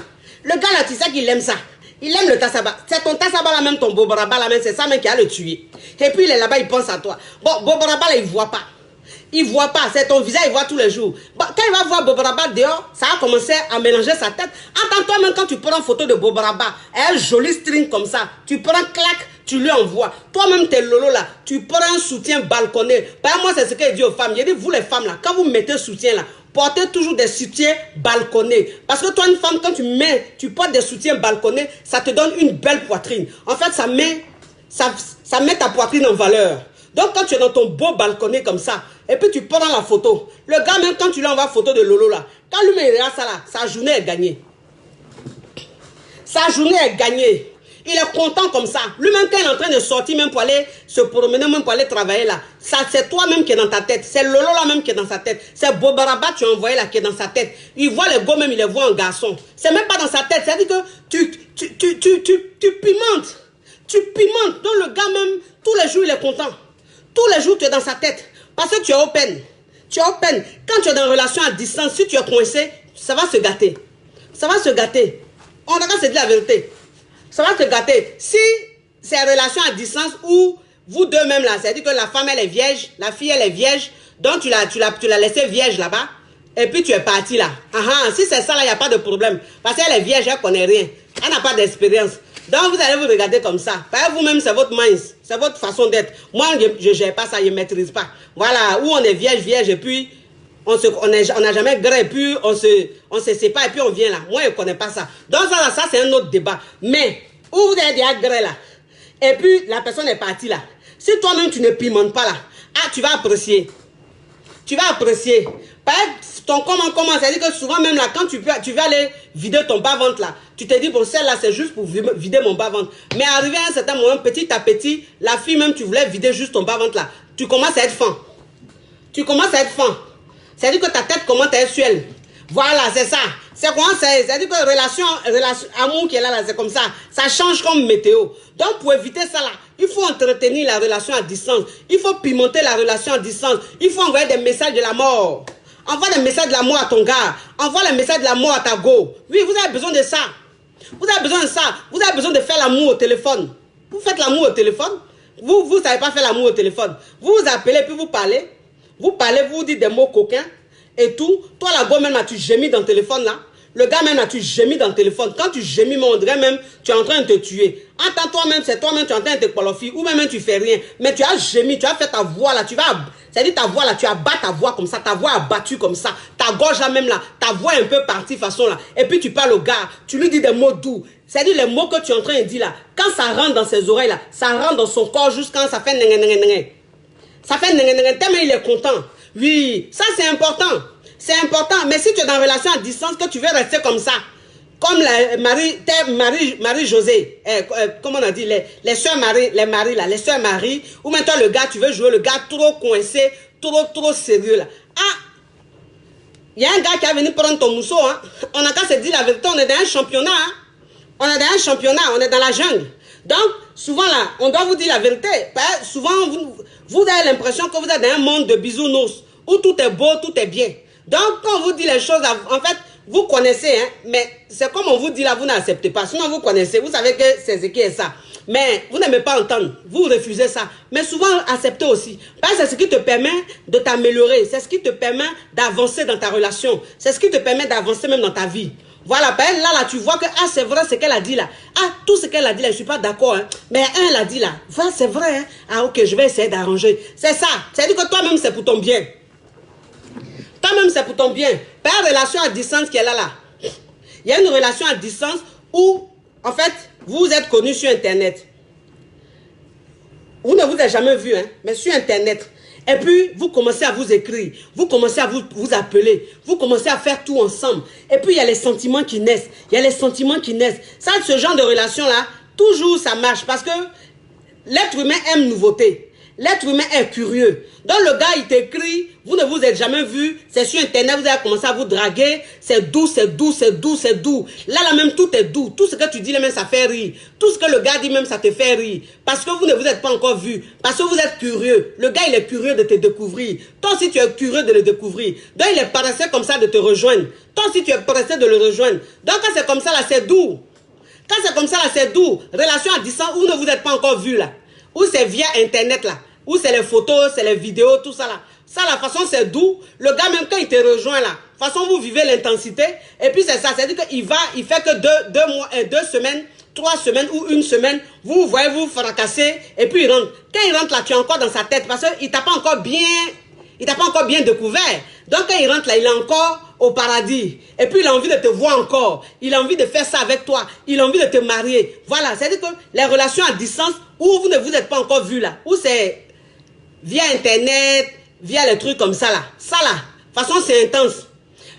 Le gars là, tu sais qu'il aime ça. Il aime le tassaba. C'est ton tassaba là même, ton bobaraba là même, c'est ça même qui a le tué. Et puis il est là-bas, il pense à toi. Bon, bobaraba là, il voit pas. Il voit pas, c'est ton visage, il voit tous les jours. Bon, quand il va voir Bobaraba dehors, ça va commencer à mélanger sa tête. Entends-toi même quand tu prends une photo de Bobaraba, un joli string comme ça, tu prends clac, tu lui envoies. Toi-même, tes lolo là, tu prends un soutien balconné. Par moi, c'est ce qu'il dit aux femmes. Il dit, vous les femmes là, quand vous mettez soutien là, portez toujours des soutiens balconnés. Parce que toi, une femme, quand tu portes des soutiens balconnés, ça te donne une belle poitrine. En fait, ça met ta poitrine en valeur. Donc, quand tu es dans ton beau balconné comme ça, et puis tu prends la photo, le gars, même quand tu lui envoies photo de Lolo là, quand lui il regarde ça là, sa journée est gagnée. Sa journée est gagnée. Il est content comme ça. Lui-même, quand il est en train de sortir, même pour aller se promener, même pour aller travailler là, c'est toi-même qui est dans ta tête. C'est Lolo là même qui est dans sa tête. C'est Bobaraba tu as envoyé là qui est dans sa tête. Il voit les gars même, il les voit en garçon. C'est même pas dans sa tête. C'est-à-dire que tu pimentes. Tu pimentes. Donc le gars même, tous les jours, il est content. Tous les jours, tu es dans sa tête. Parce que tu es open. Tu es open. Quand tu es dans une relation à distance, si tu es coincé, ça va se gâter. Ça va se gâter. On a qu'à se dire la vérité. Ça va se gâter. Si c'est une relation à distance où vous deux même là, c'est-à-dire que la femme elle est vierge, la fille elle est vierge, donc tu l'as laissée vierge là-bas, et puis tu es parti là. Si c'est ça là, il n'y a pas de problème. Parce qu'elle est vierge, elle ne connaît rien. Elle n'a pas d'expérience. Donc vous allez vous regarder comme ça. Par vous-même, c'est votre mind, c'est votre façon d'être. Moi, je ne gère pas ça, je ne maîtrise pas. Voilà, où on est vierge, et puis on n'a jamais gré, et puis on se sépare, et puis on vient là. Moi, je ne connais pas ça. Donc ça c'est un autre débat. Mais, où vous avez déjà gré là, et puis la personne est partie là. Si toi-même, tu ne pimentes pas là, ah, tu vas apprécier. Tu vas apprécier. Ton comment, c'est-à-dire que souvent même là, quand tu vas aller vider ton bas-ventre là, tu te dis, bon, celle-là, c'est juste pour vider mon bas-ventre. Mais arrivé à un certain moment, petit à petit, la fille même, tu voulais vider juste ton bas-ventre là, tu commences à être fin. Tu commences à être fin. C'est-à-dire que ta tête commence à être sur elle. Voilà, c'est ça. C'est quoi? C'est-à-dire que relation, amour qui est là, c'est comme ça. Ça change comme météo. Donc, pour éviter ça là, il faut entretenir la relation à distance. Il faut pimenter la relation à distance. Il faut envoyer des messages de la mort. Envoie des messages de l'amour à ton gars. Envoie les messages de l'amour à ta go. Oui, vous avez besoin de ça. Vous avez besoin de ça. Vous avez besoin de faire l'amour au téléphone. Vous faites l'amour au téléphone. Vous ne savez pas faire l'amour au téléphone. Vous vous appelez, puis vous parlez. Vous parlez, vous dites des mots coquins et tout. Toi, la go, même là, tu gémis dans le téléphone là. Le gars, même là, tu gémis dans le téléphone. Quand tu gémis, on dirait même, tu es en train de te tuer. Attends, toi-même, c'est toi-même, tu es en train de te qualifier. Ou même, tu fais rien. Mais tu as gémi, tu as fait ta voix là. Tu vas, c'est-à-dire ta voix là, tu abatts ta voix comme ça. Ta voix abattue comme ça. Ta gorge là, même là. Ta voix est un peu partie façon là. Et puis, tu parles au gars. Tu lui dis des mots doux. C'est-à-dire les mots que tu es en train de dire là. Quand ça rentre dans ses oreilles là, ça rentre dans son corps jusqu'à ça fait nengue. Ça fait nengue, tellement il est content. Oui, ça c'est important. C'est important. Mais si tu es dans une relation à distance, que tu veux rester comme ça, comme Marie-Josée, comment on a dit, les soeurs Marie, les maris là, les soeurs Marie, ou maintenant le gars, tu veux jouer le gars trop coincé, trop sérieux là. Ah, il y a un gars qui est venu prendre ton mousseau, hein. On a qu'à se dire la vérité, on est dans un championnat, hein. On est dans un championnat, on est dans la jungle. Donc, souvent là, on doit vous dire la vérité. Souvent, vous avez l'impression que vous êtes dans un monde de bisounours, où tout est beau, tout est bien. Donc, quand on vous dit les choses, en fait, vous connaissez, hein, mais c'est comme on vous dit là, vous n'acceptez pas. Sinon, vous connaissez, vous savez que c'est ce qui est ça. Mais vous n'aimez pas entendre, vous refusez ça. Mais souvent, acceptez aussi. Parce que c'est ce qui te permet de t'améliorer. C'est ce qui te permet d'avancer dans ta relation. C'est ce qui te permet d'avancer même dans ta vie. Voilà, là, tu vois que, ah, c'est vrai ce qu'elle a dit là. Ah, tout ce qu'elle a dit là, je ne suis pas d'accord. Hein. Mais elle a dit là, voilà, c'est vrai. Hein. Ah, ok, je vais essayer d'arranger. C'est ça. C'est-à-dire que toi-même, c'est pour ton bien. Toi-même, c'est pour ton bien. Par relation à distance qui est là. Il y a une relation à distance où, en fait, vous êtes connus sur Internet. Vous ne vous avez jamais vu, hein, mais sur Internet. Et puis, vous commencez à vous écrire. Vous commencez à vous appeler. Vous commencez à faire tout ensemble. Et puis, il y a les sentiments qui naissent. Il y a les sentiments qui naissent. Ça, ce genre de relation-là, toujours, ça marche. Parce que l'être humain aime nouveauté. L'être humain est curieux. Donc le gars, il t'écrit, vous ne vous êtes jamais vu, c'est sur Internet, vous avez commencé à vous draguer, c'est doux, c'est doux, c'est doux, c'est doux. Là, même, tout est doux. Tout ce que tu dis, même, ça fait rire. Tout ce que le gars dit, même, ça te fait rire. Parce que vous ne vous êtes pas encore vu. Parce que vous êtes curieux. Le gars, il est curieux de te découvrir. Toi aussi, tu es curieux de le découvrir. Donc, il est pressé comme ça de te rejoindre. Toi aussi, tu es pressé de le rejoindre. Donc, quand c'est comme ça, là, c'est doux. Quand c'est comme ça, là, c'est doux. Relation à distance, où ne vous êtes pas encore vu, là. Ou c'est via Internet, là. Où c'est les photos, c'est les vidéos, tout ça là. Ça, la façon, c'est doux. Le gars, même quand il te rejoint là, de toute façon, vous vivez l'intensité. Et puis, c'est ça. C'est-à-dire qu'il fait que 2 semaines, 3 semaines ou 1 semaine, vous voyez, vous fracasser. Et puis, il rentre. Quand il rentre là, tu es encore dans sa tête parce qu'il t'a pas encore bien découvert. Donc, quand il rentre là, il est encore au paradis. Et puis, il a envie de te voir encore. Il a envie de faire ça avec toi. Il a envie de te marier. Voilà. C'est-à-dire que les relations à distance, où vous ne vous êtes pas encore vu là, où c'est via Internet, via les trucs comme ça là. Ça là, de toute façon c'est intense.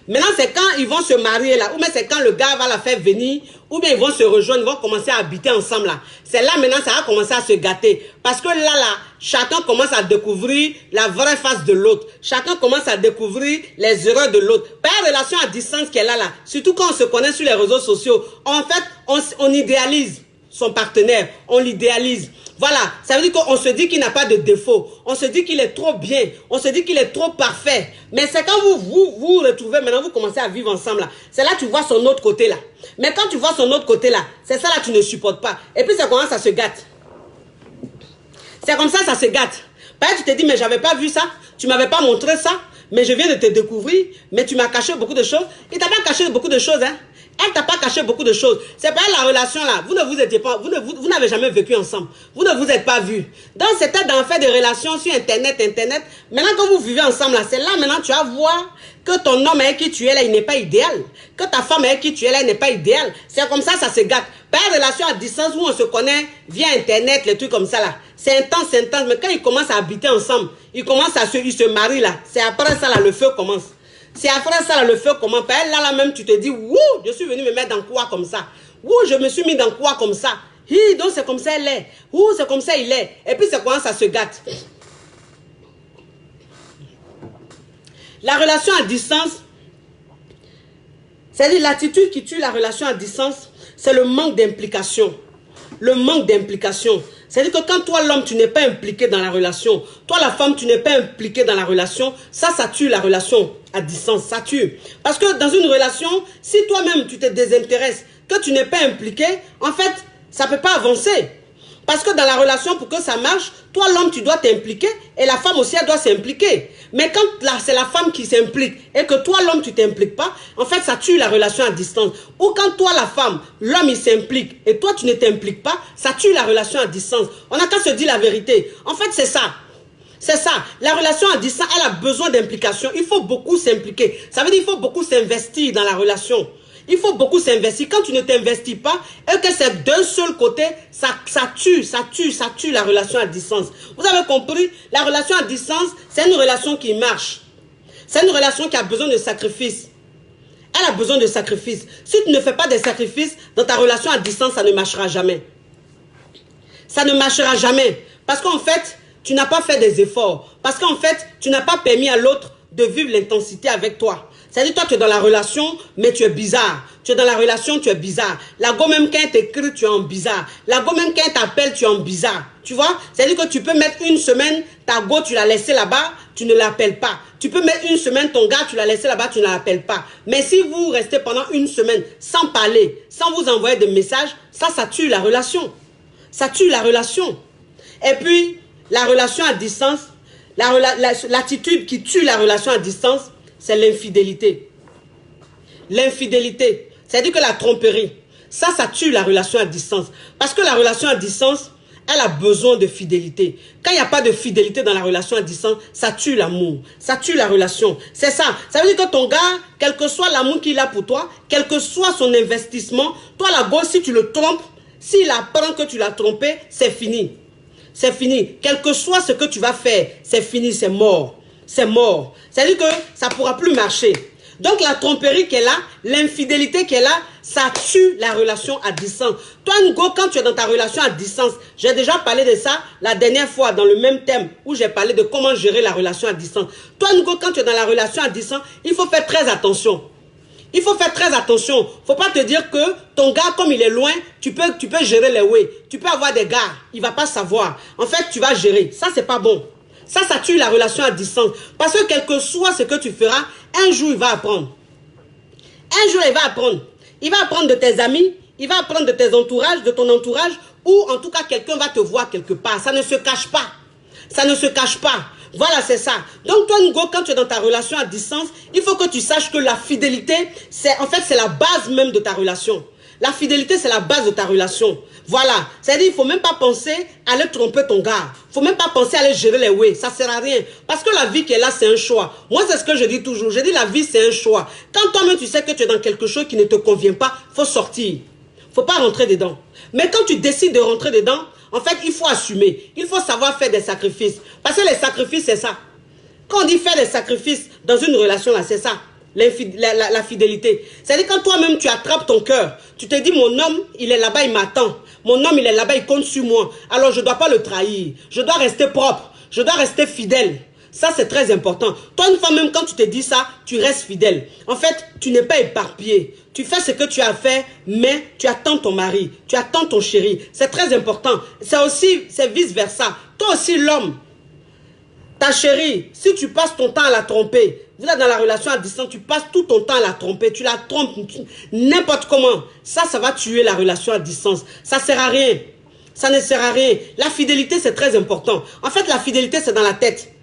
Maintenant c'est quand ils vont se marier là, ou bien c'est quand le gars va la faire venir, ou bien ils vont se rejoindre, ils vont commencer à habiter ensemble là. C'est là maintenant ça va commencer à se gâter. Parce que là, chacun commence à découvrir la vraie face de l'autre. Chacun commence à découvrir les erreurs de l'autre. Par relation à distance qu'elle a là, surtout quand on se connaît sur les réseaux sociaux, en fait on idéalise son partenaire, on l'idéalise. Voilà, ça veut dire qu'on se dit qu'il n'a pas de défaut. On se dit qu'il est trop bien. On se dit qu'il est trop parfait. Mais c'est quand vous retrouvez, maintenant vous commencez à vivre ensemble là. C'est là que tu vois son autre côté là. Mais quand tu vois son autre côté là, c'est ça là que tu ne supportes pas. Et puis c'est comment ça se gâte. C'est comme ça se gâte. Parce que tu te dis, mais j'avais pas vu ça. Tu m'avais pas montré ça. Mais je viens de te découvrir. Mais tu m'as caché beaucoup de choses. Il t'a pas caché beaucoup de choses, hein. Elle t'a pas caché beaucoup de choses. C'est pas la relation là. Vous ne vous étiez pas, vous n'avez jamais vécu ensemble. Vous ne vous êtes pas vus. Donc c'était d'en faire des relations sur Internet. Maintenant que vous vivez ensemble là, c'est là maintenant tu vas voir que ton homme avec qui tu es là, il n'est pas idéal. Que ta femme avec qui tu es là, elle n'est pas idéale. C'est comme ça se gâte. Pas une relation à distance où on se connaît via Internet, les trucs comme ça là. C'est intense. Mais quand ils commencent à habiter ensemble, ils se marient là. C'est après ça là, le feu commence. C'est après ça, là, le feu commence. Là même, tu te dis, wouh, je suis venu me mettre dans quoi comme ça. Wouh, je me suis mis dans quoi comme ça. Hi, donc c'est comme ça elle est. Ouh, c'est comme ça il est. Et puis c'est comment ça se gâte. La relation à distance, c'est-à-dire l'attitude qui tue la relation à distance, c'est le manque d'implication. Le manque d'implication. C'est-à-dire que quand toi, l'homme, tu n'es pas impliqué dans la relation, toi, la femme, tu n'es pas impliqué dans la relation, ça tue la relation à distance, ça tue. Parce que dans une relation, si toi-même, tu te désintéresses, que tu n'es pas impliqué, en fait, ça ne peut pas avancer. Parce que dans la relation, pour que ça marche, toi, l'homme, tu dois t'impliquer et la femme aussi, elle doit s'impliquer. Mais quand c'est la femme qui s'implique et que toi, l'homme, tu ne t'impliques pas, en fait, ça tue la relation à distance. Ou quand toi, la femme, l'homme, il s'implique et toi, tu ne t'impliques pas, ça tue la relation à distance. On n'a qu'à se dire la vérité. En fait, c'est ça. C'est ça. La relation à distance, elle a besoin d'implication. Il faut beaucoup s'impliquer. Ça veut dire qu'il faut beaucoup s'investir dans la relation. Il faut beaucoup s'investir. Quand tu ne t'investis pas et que c'est d'un seul côté, ça tue la relation à distance. Vous avez compris? La relation à distance, c'est une relation qui marche. C'est une relation qui a besoin de sacrifice. Elle a besoin de sacrifice. Si tu ne fais pas de sacrifice dans ta relation à distance, ça ne marchera jamais. Ça ne marchera jamais. Parce qu'en fait, tu n'as pas fait des efforts. Parce qu'en fait, tu n'as pas permis à l'autre de vivre l'intensité avec toi. C'est-à-dire, toi, tu es dans la relation, mais tu es bizarre. Tu es dans la relation, tu es bizarre. La go, même quand elle t'écrit, tu es en bizarre. La go, même quand elle t'appelle, tu es en bizarre. Tu vois? C'est-à-dire que tu peux mettre une semaine, ta go, tu l'as laissée là-bas, tu ne l'appelles pas. Tu peux mettre une semaine, ton gars, tu l'as laissé là-bas, tu ne l'appelles pas. Mais si vous restez pendant une semaine sans parler, sans vous envoyer de messages, ça tue la relation. Ça tue la relation. Et puis, la relation à distance, l'attitude qui tue la relation à distance, c'est l'infidélité. L'infidélité, c'est-à-dire que la tromperie, ça tue la relation à distance. Parce que la relation à distance, elle a besoin de fidélité. Quand il n'y a pas de fidélité dans la relation à distance, ça tue l'amour, ça tue la relation. C'est ça. Ça veut dire que ton gars, quel que soit l'amour qu'il a pour toi, quel que soit son investissement, toi là-bas, si tu le trompes, s'il apprend que tu l'as trompé, c'est fini. C'est fini. Quel que soit ce que tu vas faire, c'est fini, c'est mort. C'est mort. C'est-à-dire que ça ne pourra plus marcher. Donc la tromperie qui est là, l'infidélité qui est là, ça tue la relation à distance. Toi, Ngo, quand tu es dans ta relation à distance, j'ai déjà parlé de ça la dernière fois dans le même thème où j'ai parlé de comment gérer la relation à distance. Toi, Ngo, quand tu es dans la relation à distance, il faut faire très attention. Il faut faire très attention. Il ne faut pas te dire que ton gars, comme il est loin, tu peux gérer les ways. Tu peux avoir des gars, il ne va pas savoir. En fait, tu vas gérer. Ça, c'est pas bon. Ça tue la relation à distance. Parce que quel que soit ce que tu feras, un jour, il va apprendre. Un jour, il va apprendre. Il va apprendre de tes amis, il va apprendre de tes entourages, de ton entourage, ou en tout cas, quelqu'un va te voir quelque part. Ça ne se cache pas. Ça ne se cache pas. Voilà, c'est ça. Donc, toi, Ngo, quand tu es dans ta relation à distance, il faut que tu saches que la fidélité, c'est la base même de ta relation. La fidélité, c'est la base de ta relation. Voilà. C'est-à-dire, il ne faut même pas penser à aller tromper ton gars. Il ne faut même pas penser à aller gérer les ways. Ça ne sert à rien. Parce que la vie qui est là, c'est un choix. Moi, c'est ce que je dis toujours. Je dis, la vie, c'est un choix. Quand toi-même, tu sais que tu es dans quelque chose qui ne te convient pas, il faut sortir. Il ne faut pas rentrer dedans. Mais quand tu décides de rentrer dedans, en fait, il faut assumer. Il faut savoir faire des sacrifices. Parce que les sacrifices, c'est ça. Quand on dit faire des sacrifices dans une relation, là, c'est ça. La fidélité. C'est-à-dire quand toi-même tu attrapes ton cœur, tu te dis mon homme il est là-bas, il m'attend, mon homme il est là-bas, il compte sur moi, alors je ne dois pas le trahir, je dois rester propre, je dois rester fidèle. Ça c'est très important. Toi une fois même quand tu te dis ça, tu restes fidèle. En fait tu n'es pas éparpillé, tu fais ce que tu as fait, mais tu attends ton mari, tu attends ton chéri. C'est très important. C'est vice versa. Toi aussi l'homme, ta chérie, si tu passes ton temps à la tromper, vous êtes dans la relation à distance, tu passes tout ton temps à la tromper, tu la trompes n'importe comment. Ça va tuer la relation à distance. Ça ne sert à rien. Ça ne sert à rien. La fidélité, c'est très important. En fait, la fidélité, c'est dans la tête.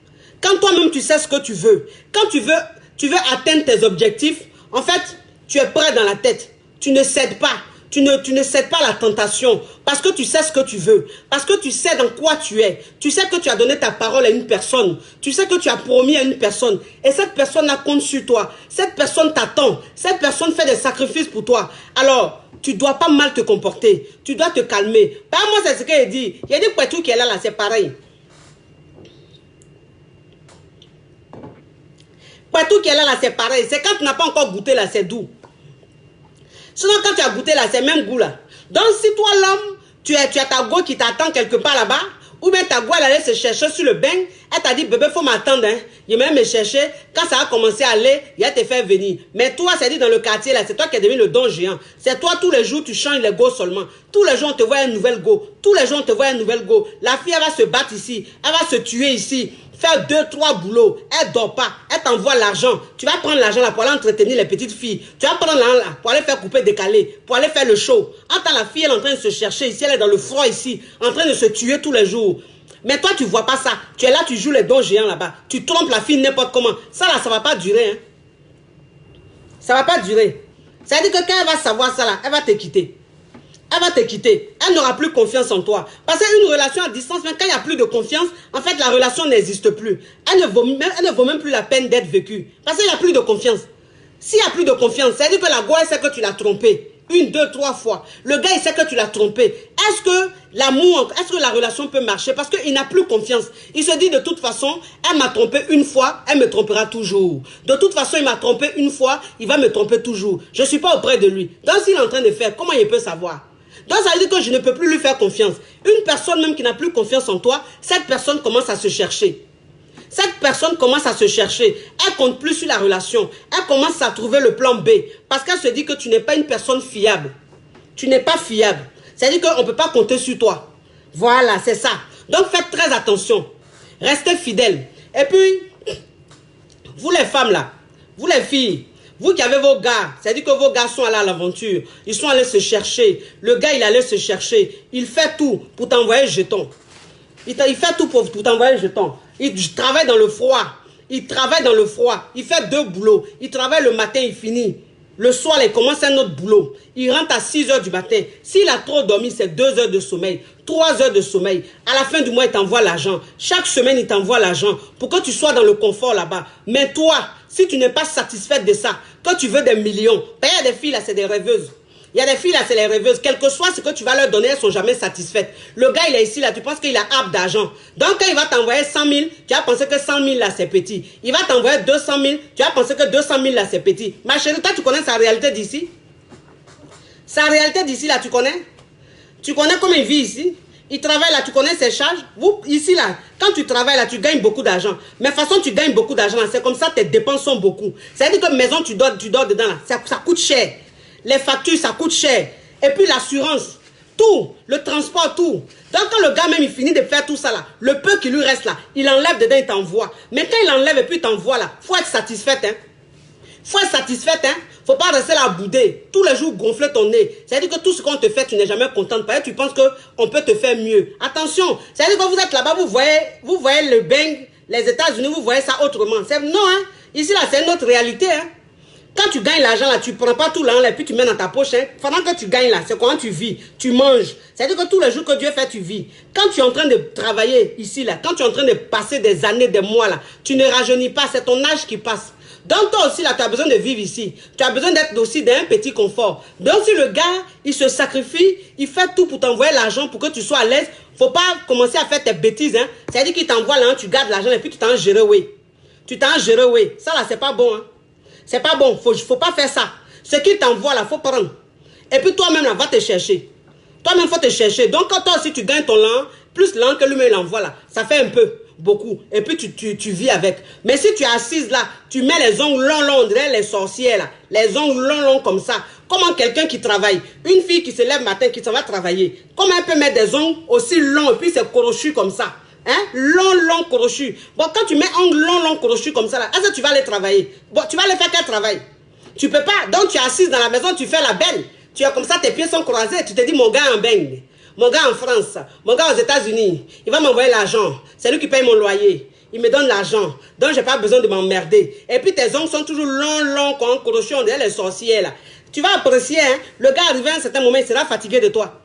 Quand toi-même, tu sais ce que tu veux, quand tu veux atteindre tes objectifs, en fait, tu es prêt dans la tête. Tu ne cèdes pas. Tu ne cèdes pas à la tentation parce que tu sais ce que tu veux, parce que tu sais dans quoi tu es. Tu sais que tu as donné ta parole à une personne. Tu sais que tu as promis à une personne. Et cette personne a compte sur toi. Cette personne t'attend. Cette personne fait des sacrifices pour toi. Alors, tu ne dois pas mal te comporter. Tu dois te calmer. Par moi, c'est ce qu'il dit. Il a dit que tout qui est là, c'est pareil. Tout qui est là, c'est pareil. C'est quand tu n'as pas encore goûté là, c'est doux. Sinon, quand tu as goûté là, c'est même goût là. Donc, si toi, l'homme, tu as ta go qui t'attend quelque part là-bas, ou bien ta go, elle allait se chercher sur le bain, elle t'a dit, bébé, faut m'attendre, hein. Il va me chercher. Quand ça a commencé à aller, il va te faire venir. Mais toi, c'est dit dans le quartier là, c'est toi qui es devenu le don géant. C'est toi, tous les jours, tu changes les go seulement. Tous les jours, on te voit une nouvelle go. Tous les jours, on te voit une nouvelle go. La fille, elle va se battre ici. Elle va se tuer ici. Faire 2, 3 boulots, elle dort pas, elle t'envoie l'argent. Tu vas prendre l'argent là pour aller entretenir les petites filles. Tu vas prendre l'argent là pour aller faire couper décalé, pour aller faire le show. Entends la fille, elle est en train de se chercher ici, elle est dans le froid ici, en train de se tuer tous les jours. Mais toi, tu vois pas ça. Tu es là, tu joues les dons géants là-bas. Tu trompes la fille n'importe comment. Ça là, ça va pas durer. Hein. Ça va pas durer. Ça veut dire que quand elle va savoir ça là, elle va te quitter. Elle va te quitter. Elle n'aura plus confiance en toi. Parce qu'une relation à distance, même quand il n'y a plus de confiance, en fait, la relation n'existe plus. Elle ne vaut même plus la peine d'être vécue. Parce qu'il n'y a plus de confiance. S'il n'y a plus de confiance, ça veut dire que la go, elle sait que tu l'as trompé. 1, 2, 3 fois. Le gars, il sait que tu l'as trompé. Est-ce que l'amour, est-ce que la relation peut marcher? Parce qu'il n'a plus confiance. Il se dit de toute façon, elle m'a trompé une fois, elle me trompera toujours. De toute façon, il m'a trompé une fois, il va me tromper toujours. Je ne suis pas auprès de lui. Donc, s'il est en train de faire, comment il peut savoir? Donc, ça veut dire que je ne peux plus lui faire confiance. Une personne même qui n'a plus confiance en toi, cette personne commence à se chercher. Cette personne commence à se chercher. Elle compte plus sur la relation. Elle commence à trouver le plan B. Parce qu'elle se dit que tu n'es pas une personne fiable. Tu n'es pas fiable. C'est-à-dire qu'on ne peut pas compter sur toi. Voilà, c'est ça. Donc, faites très attention. Restez fidèles. Et puis, vous les femmes là, vous les filles, vous qui avez vos gars, c'est-à-dire que vos gars sont allés à l'aventure, ils sont allés se chercher, le gars il allait se chercher, il fait tout pour t'envoyer le jeton. Il fait tout pour t'envoyer le jeton. Il travaille dans le froid, il travaille dans le froid, il fait 2 boulots, il travaille le matin, il finit. Le soir, il commence un autre boulot. Il rentre à 6 h du matin. S'il a trop dormi, c'est 2 heures de sommeil, 3 heures de sommeil. À la fin du mois, il t'envoie l'argent. Chaque semaine, il t'envoie l'argent pour que tu sois dans le confort là-bas. Mais toi, si tu n'es pas satisfaite de ça, que tu veux des millions, ben, il y a des filles là, c'est des rêveuses. Il y a des filles là, c'est les rêveuses. Quel que soit ce que tu vas leur donner, elles ne sont jamais satisfaites. Le gars, il est ici là, tu penses qu'il a hâte d'argent. Donc, quand il va t'envoyer 100 000, tu vas penser que 100 000 là, c'est petit. Il va t'envoyer 200 000, tu vas penser que 200 000 là, c'est petit. Ma chérie, toi, tu connais sa réalité d'ici? Sa réalité d'ici là, tu connais? Tu connais comment il vit ici? Il travaille là, tu connais ses charges? Vous, ici là, quand tu travailles là, tu gagnes beaucoup d'argent. Mais de toute façon, tu gagnes beaucoup d'argent là, c'est comme ça, tes dépenses sont beaucoup. C'est-à-dire que maison, tu dors dedans là, ça coûte cher. Les factures, ça coûte cher. Et puis l'assurance, tout, le transport, tout. Donc quand le gars même, il finit de faire tout ça là, le peu qui lui reste là, il enlève dedans, il t'envoie. Mais quand il enlève et puis il t'envoie là, faut être satisfaite, hein. Faut être satisfaite, hein. Faut pas rester là à bouder. Tous les jours, gonfler ton nez. C'est-à-dire que tout ce qu'on te fait, tu n'es jamais contente. Parce que tu penses qu'on peut te faire mieux. Attention. C'est-à-dire que vous êtes là-bas, vous voyez le bang, les États-Unis, vous voyez ça autrement. Non, hein. Ici là, c'est une autre réalité, hein. Quand tu gagnes l'argent là, tu ne prends pas tout l'argent et puis tu mets dans ta poche. Hein. Pendant que tu gagnes là, c'est comment tu vis. Tu manges. C'est-à-dire que tous les jours que Dieu fait, tu vis. Quand tu es en train de travailler ici là, quand tu es en train de passer des années, des mois là, tu ne rajeunis pas. C'est ton âge qui passe. Donc toi aussi là, tu as besoin de vivre ici. Tu as besoin d'être aussi d'un petit confort. Donc si le gars, il se sacrifie, il fait tout pour t'envoyer l'argent pour que tu sois à l'aise, faut pas commencer à faire tes bêtises. Hein. C'est-à-dire qu'il t'envoie là, tu gardes l'argent et puis tu t'en gères, oui. Tu t'en gères, oui. Ça là, c'est pas bon. Hein. C'est pas bon, faut pas faire ça. Ce qu'il t'envoie là, faut prendre. Et puis toi-même là, va te chercher. Toi-même, faut te chercher. Donc quand toi aussi tu gagnes ton lent, plus lent que lui-même il envoie là, ça fait un peu, beaucoup. Et puis tu vis avec. Mais si tu es assise là, tu mets les ongles longs, on dirait les sorcières là. Les ongles longs comme ça. Comment quelqu'un qui travaille, une fille qui se lève matin, qui s'en va travailler, comment elle peut mettre des ongles aussi longs et puis c'est crochu comme ça? Hein? Long, crochu. Bon, quand tu mets ongles long, crochu comme ça, là, est-ce que tu vas aller travailler? Bon, tu vas aller faire quel travail? Tu peux pas. Donc, tu es assise dans la maison, tu fais la belle. Tu es comme ça, tes pieds sont croisés. Tu te dis, mon gars en Beng, mon gars en France, mon gars aux États-Unis, il va m'envoyer l'argent. C'est lui qui paye mon loyer. Il me donne l'argent. Donc, j'ai pas besoin de m'emmerder. Et puis, tes ongles sont toujours longs, comme crochu, on dirait les sorcières, là. Tu vas apprécier, hein. Le gars arrivé à un certain moment, il sera fatigué de toi.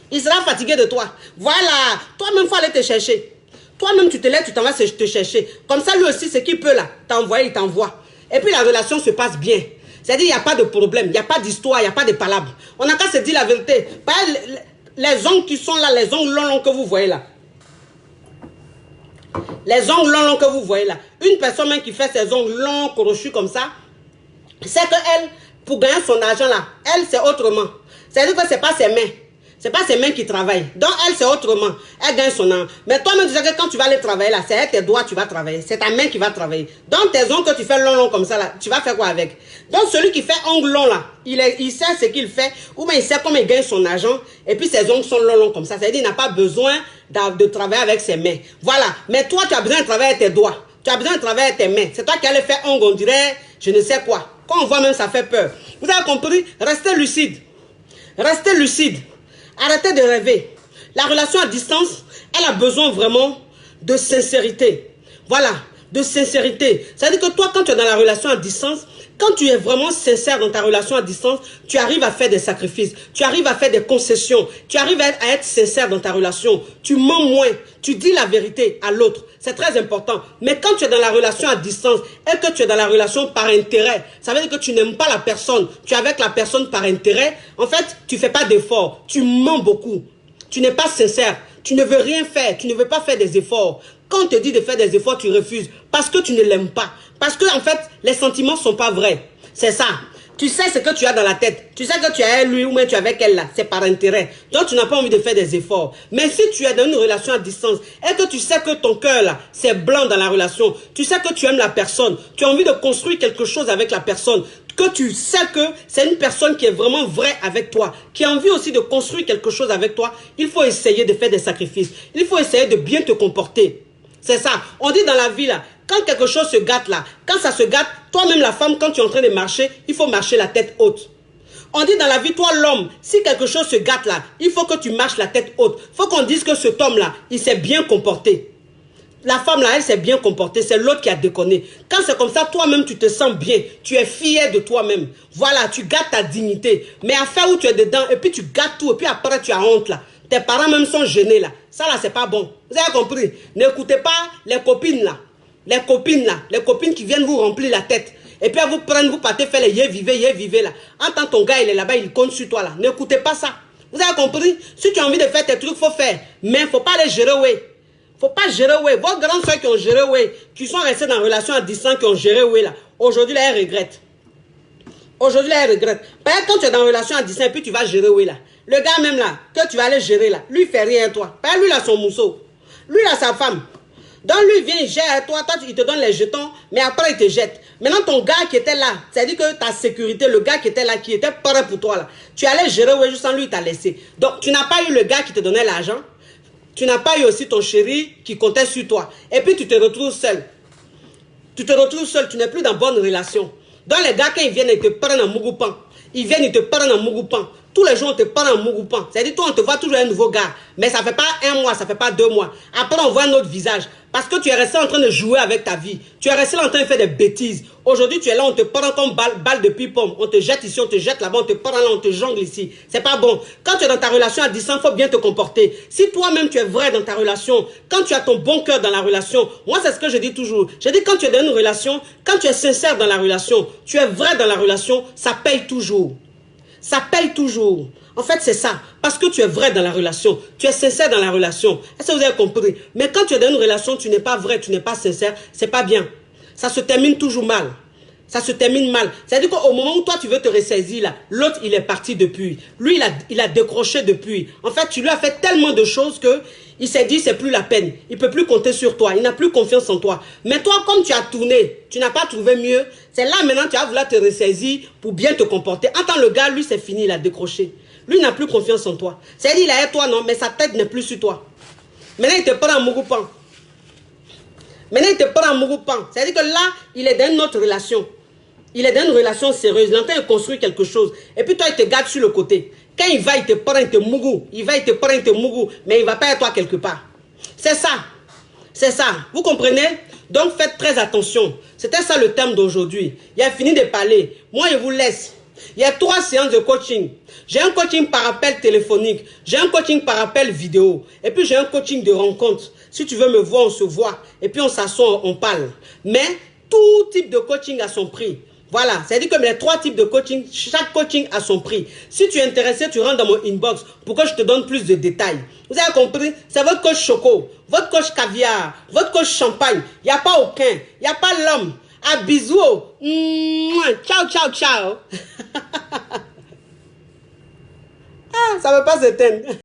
Il sera fatigué de toi. Voilà. Toi-même, il faut aller te chercher. Toi-même, tu te lèves, tu t'en vas te chercher. Comme ça, lui aussi, ce qu'il peut là, t'envoyer, il t'envoie. Et puis la relation se passe bien. C'est-à-dire, il n'y a pas de problème, il n'y a pas d'histoire, il n'y a pas de palabres. On n'a qu'à se dire la vérité. Pas les ongles qui sont là, les ongles longs que vous voyez là. Les ongles longs que vous voyez là. Une personne même qui fait ses ongles longs, crochus comme ça, c'est qu'elle, pour gagner son argent là, elle, c'est autrement. C'est-à-dire que ce n'est pas ses mains. Ce n'est pas ses mains qui travaillent. Donc, elle, c'est autrement. Elle gagne son argent. Mais toi-même, tu sais que quand tu vas aller travailler là, c'est avec tes doigts que tu vas travailler. C'est ta main qui va travailler. Donc, tes ongles que tu fais long comme ça là, tu vas faire quoi avec? Donc, celui qui fait ongles longs là, il sait ce qu'il fait, ou bien il sait comment il gagne son argent, et puis ses ongles sont longs comme ça. C'est-à-dire qu'il n'a pas besoin de travailler avec ses mains. Voilà. Mais toi, tu as besoin de travailler avec tes doigts. Tu as besoin de travailler avec tes mains. C'est toi qui allais faire ongles, on dirait, je ne sais quoi. Quand on voit même, ça fait peur. Vous avez compris? Restez lucide. Restez lucide. Arrêtez de rêver. La relation à distance, elle a besoin vraiment de sincérité. Voilà, de sincérité. C'est-à-dire que toi, quand tu es dans la relation à distance, quand tu es vraiment sincère dans ta relation à distance, tu arrives à faire des sacrifices, tu arrives à faire des concessions, tu arrives à être sincère dans ta relation, tu mens moins, tu dis la vérité à l'autre. C'est très important. Mais quand tu es dans la relation à distance et que tu es dans la relation par intérêt, ça veut dire que tu n'aimes pas la personne, tu es avec la personne par intérêt, en fait, tu ne fais pas d'efforts, tu mens beaucoup, tu n'es pas sincère, tu ne veux rien faire, tu ne veux pas faire des efforts. Quand on te dit de faire des efforts, tu refuses parce que tu ne l'aimes pas. Parce que, en fait, les sentiments ne sont pas vrais. C'est ça. Tu sais ce que tu as dans la tête. Tu sais que tu es avec lui ou même tu es avec elle là. C'est par intérêt. Donc, tu n'as pas envie de faire des efforts. Mais si tu es dans une relation à distance et que tu sais que ton cœur là, c'est blanc dans la relation, tu sais que tu aimes la personne, tu as envie de construire quelque chose avec la personne, que tu sais que c'est une personne qui est vraiment vraie avec toi, qui a envie aussi de construire quelque chose avec toi, il faut essayer de faire des sacrifices. Il faut essayer de bien te comporter. C'est ça. On dit dans la vie là, quand quelque chose se gâte là, quand ça se gâte, toi-même la femme, quand tu es en train de marcher, il faut marcher la tête haute. On dit dans la vie, toi l'homme, si quelque chose se gâte là, il faut que tu marches la tête haute. Il faut qu'on dise que cet homme là, il s'est bien comporté. La femme là, elle s'est bien comportée, c'est l'autre qui a déconné. Quand c'est comme ça, toi-même tu te sens bien, tu es fier de toi-même. Voilà, tu gâtes ta dignité. Mais à faire où tu es dedans, et puis tu gâtes tout, et puis après tu as honte là. Tes parents même sont gênés là. Ça là, c'est pas bon. Vous avez compris? N'écoutez pas les copines là. Les copines qui viennent vous remplir la tête. Et puis elles vous prennent, vous partez faire les yé vivez là. En tant que ton gars il est là-bas, il compte sur toi là. N'écoutez pas ça. Vous avez compris? Si tu as envie de faire tes trucs, il faut faire. Mais il ne faut pas les gérer, oui. Faut pas gérer, oui. Vos grandes soeurs qui ont géré, oui, qui sont restées dans une relation à distance, qui ont géré, oui, là. Aujourd'hui, là, elles regrettent. Aujourd'hui, là, elles regrettent. Par exemple, quand tu es dans une relation à distance, et puis tu vas gérer, oui, là. Le gars même là, que tu vas aller gérer là, lui, il fait rien à toi. Par exemple, lui, il a son mousseau. Lui, il a sa femme. Donc, lui, il vient, il gère à toi, il te donne les jetons, mais après, il te jette. Maintenant, ton gars qui était là, c'est-à-dire que ta sécurité, le gars qui était là, qui était prêt pour toi, là, tu allais gérer, oui, juste sans lui, il t'a laissé. Donc, tu n'as pas eu le gars qui te donnait l'argent. Tu n'as pas eu aussi ton chéri qui comptait sur toi. Et puis, tu te retrouves seul. Tu te retrouves seul, tu n'es plus dans bonne relation. Donc, les gars, quand ils viennent, ils te prennent en Mugupan. Ils viennent, ils te prennent en Mugupan. Tous les jours, on te parle en Mugupan. C'est-à-dire, toi, on te voit toujours un nouveau gars. Mais ça ne fait pas 1 mois, ça ne fait pas 2 mois. Après, on voit un autre visage. Parce que tu es resté en train de jouer avec ta vie. Tu es resté là en train de faire des bêtises. Aujourd'hui, tu es là, on te prend comme balle de ping-pong. On te jette ici, on te jette là-bas, on te prend là, on te jongle ici. C'est pas bon. Quand tu es dans ta relation à distance, il faut bien te comporter. Si toi-même, tu es vrai dans ta relation, quand tu as ton bon cœur dans la relation, moi, c'est ce que je dis toujours. Je dis, quand tu es dans une relation, quand tu es sincère dans la relation, tu es vrai dans la relation, ça paye toujours. Ça paye toujours. En fait, c'est ça. Parce que tu es vrai dans la relation. Tu es sincère dans la relation. Est-ce que vous avez compris? Mais quand tu es dans une relation, tu n'es pas vrai, tu n'es pas sincère, c'est pas bien. Ça se termine toujours mal. Ça se termine mal. C'est-à-dire qu'au moment où toi, tu veux te ressaisir, là, l'autre, il est parti depuis. Lui, il a décroché depuis. En fait, tu lui as fait tellement de choses que il s'est dit, c'est plus la peine. Il ne peut plus compter sur toi. Il n'a plus confiance en toi. Mais toi, comme tu as tourné, tu n'as pas trouvé mieux. C'est là maintenant que tu vas vouloir te ressaisir pour bien te comporter. En tant que le gars, lui, c'est fini, il a décroché. Lui, il n'a plus confiance en toi. C'est-à-dire, il a toi, non, mais sa tête n'est plus sur toi. Maintenant, il te prend en Mugupan. Maintenant, il te prend en Mugupan. C'est-à-dire que là, il est dans une autre relation. Il est dans une relation sérieuse. Il est en train de construire quelque chose. Et puis toi, il te garde sur le côté. Quand il va, il te prend, il te mougou. Il va, il te prend, il te mougou. Mais il ne va pas être toi quelque part. C'est ça. C'est ça. Vous comprenez? Donc, faites très attention. C'était ça le thème d'aujourd'hui. Il a fini de parler. Moi, je vous laisse. Il y a 3 séances de coaching. J'ai un coaching par appel téléphonique. J'ai un coaching par appel vidéo. Et puis j'ai un coaching de rencontre. Si tu veux me voir, on se voit. Et puis on s'assoit, on parle. Mais tout type de coaching a son prix. Voilà, c'est-à-dire que les 3 types de coaching, chaque coaching a son prix. Si tu es intéressé, tu rentres dans mon inbox pour que je te donne plus de détails. Vous avez compris? C'est votre coach choco, votre coach caviar, votre coach champagne. Il n'y a pas aucun, il n'y a pas l'homme. À bisous. Ciao, ciao, ciao. Ah, ça ne veut pas s'éteindre.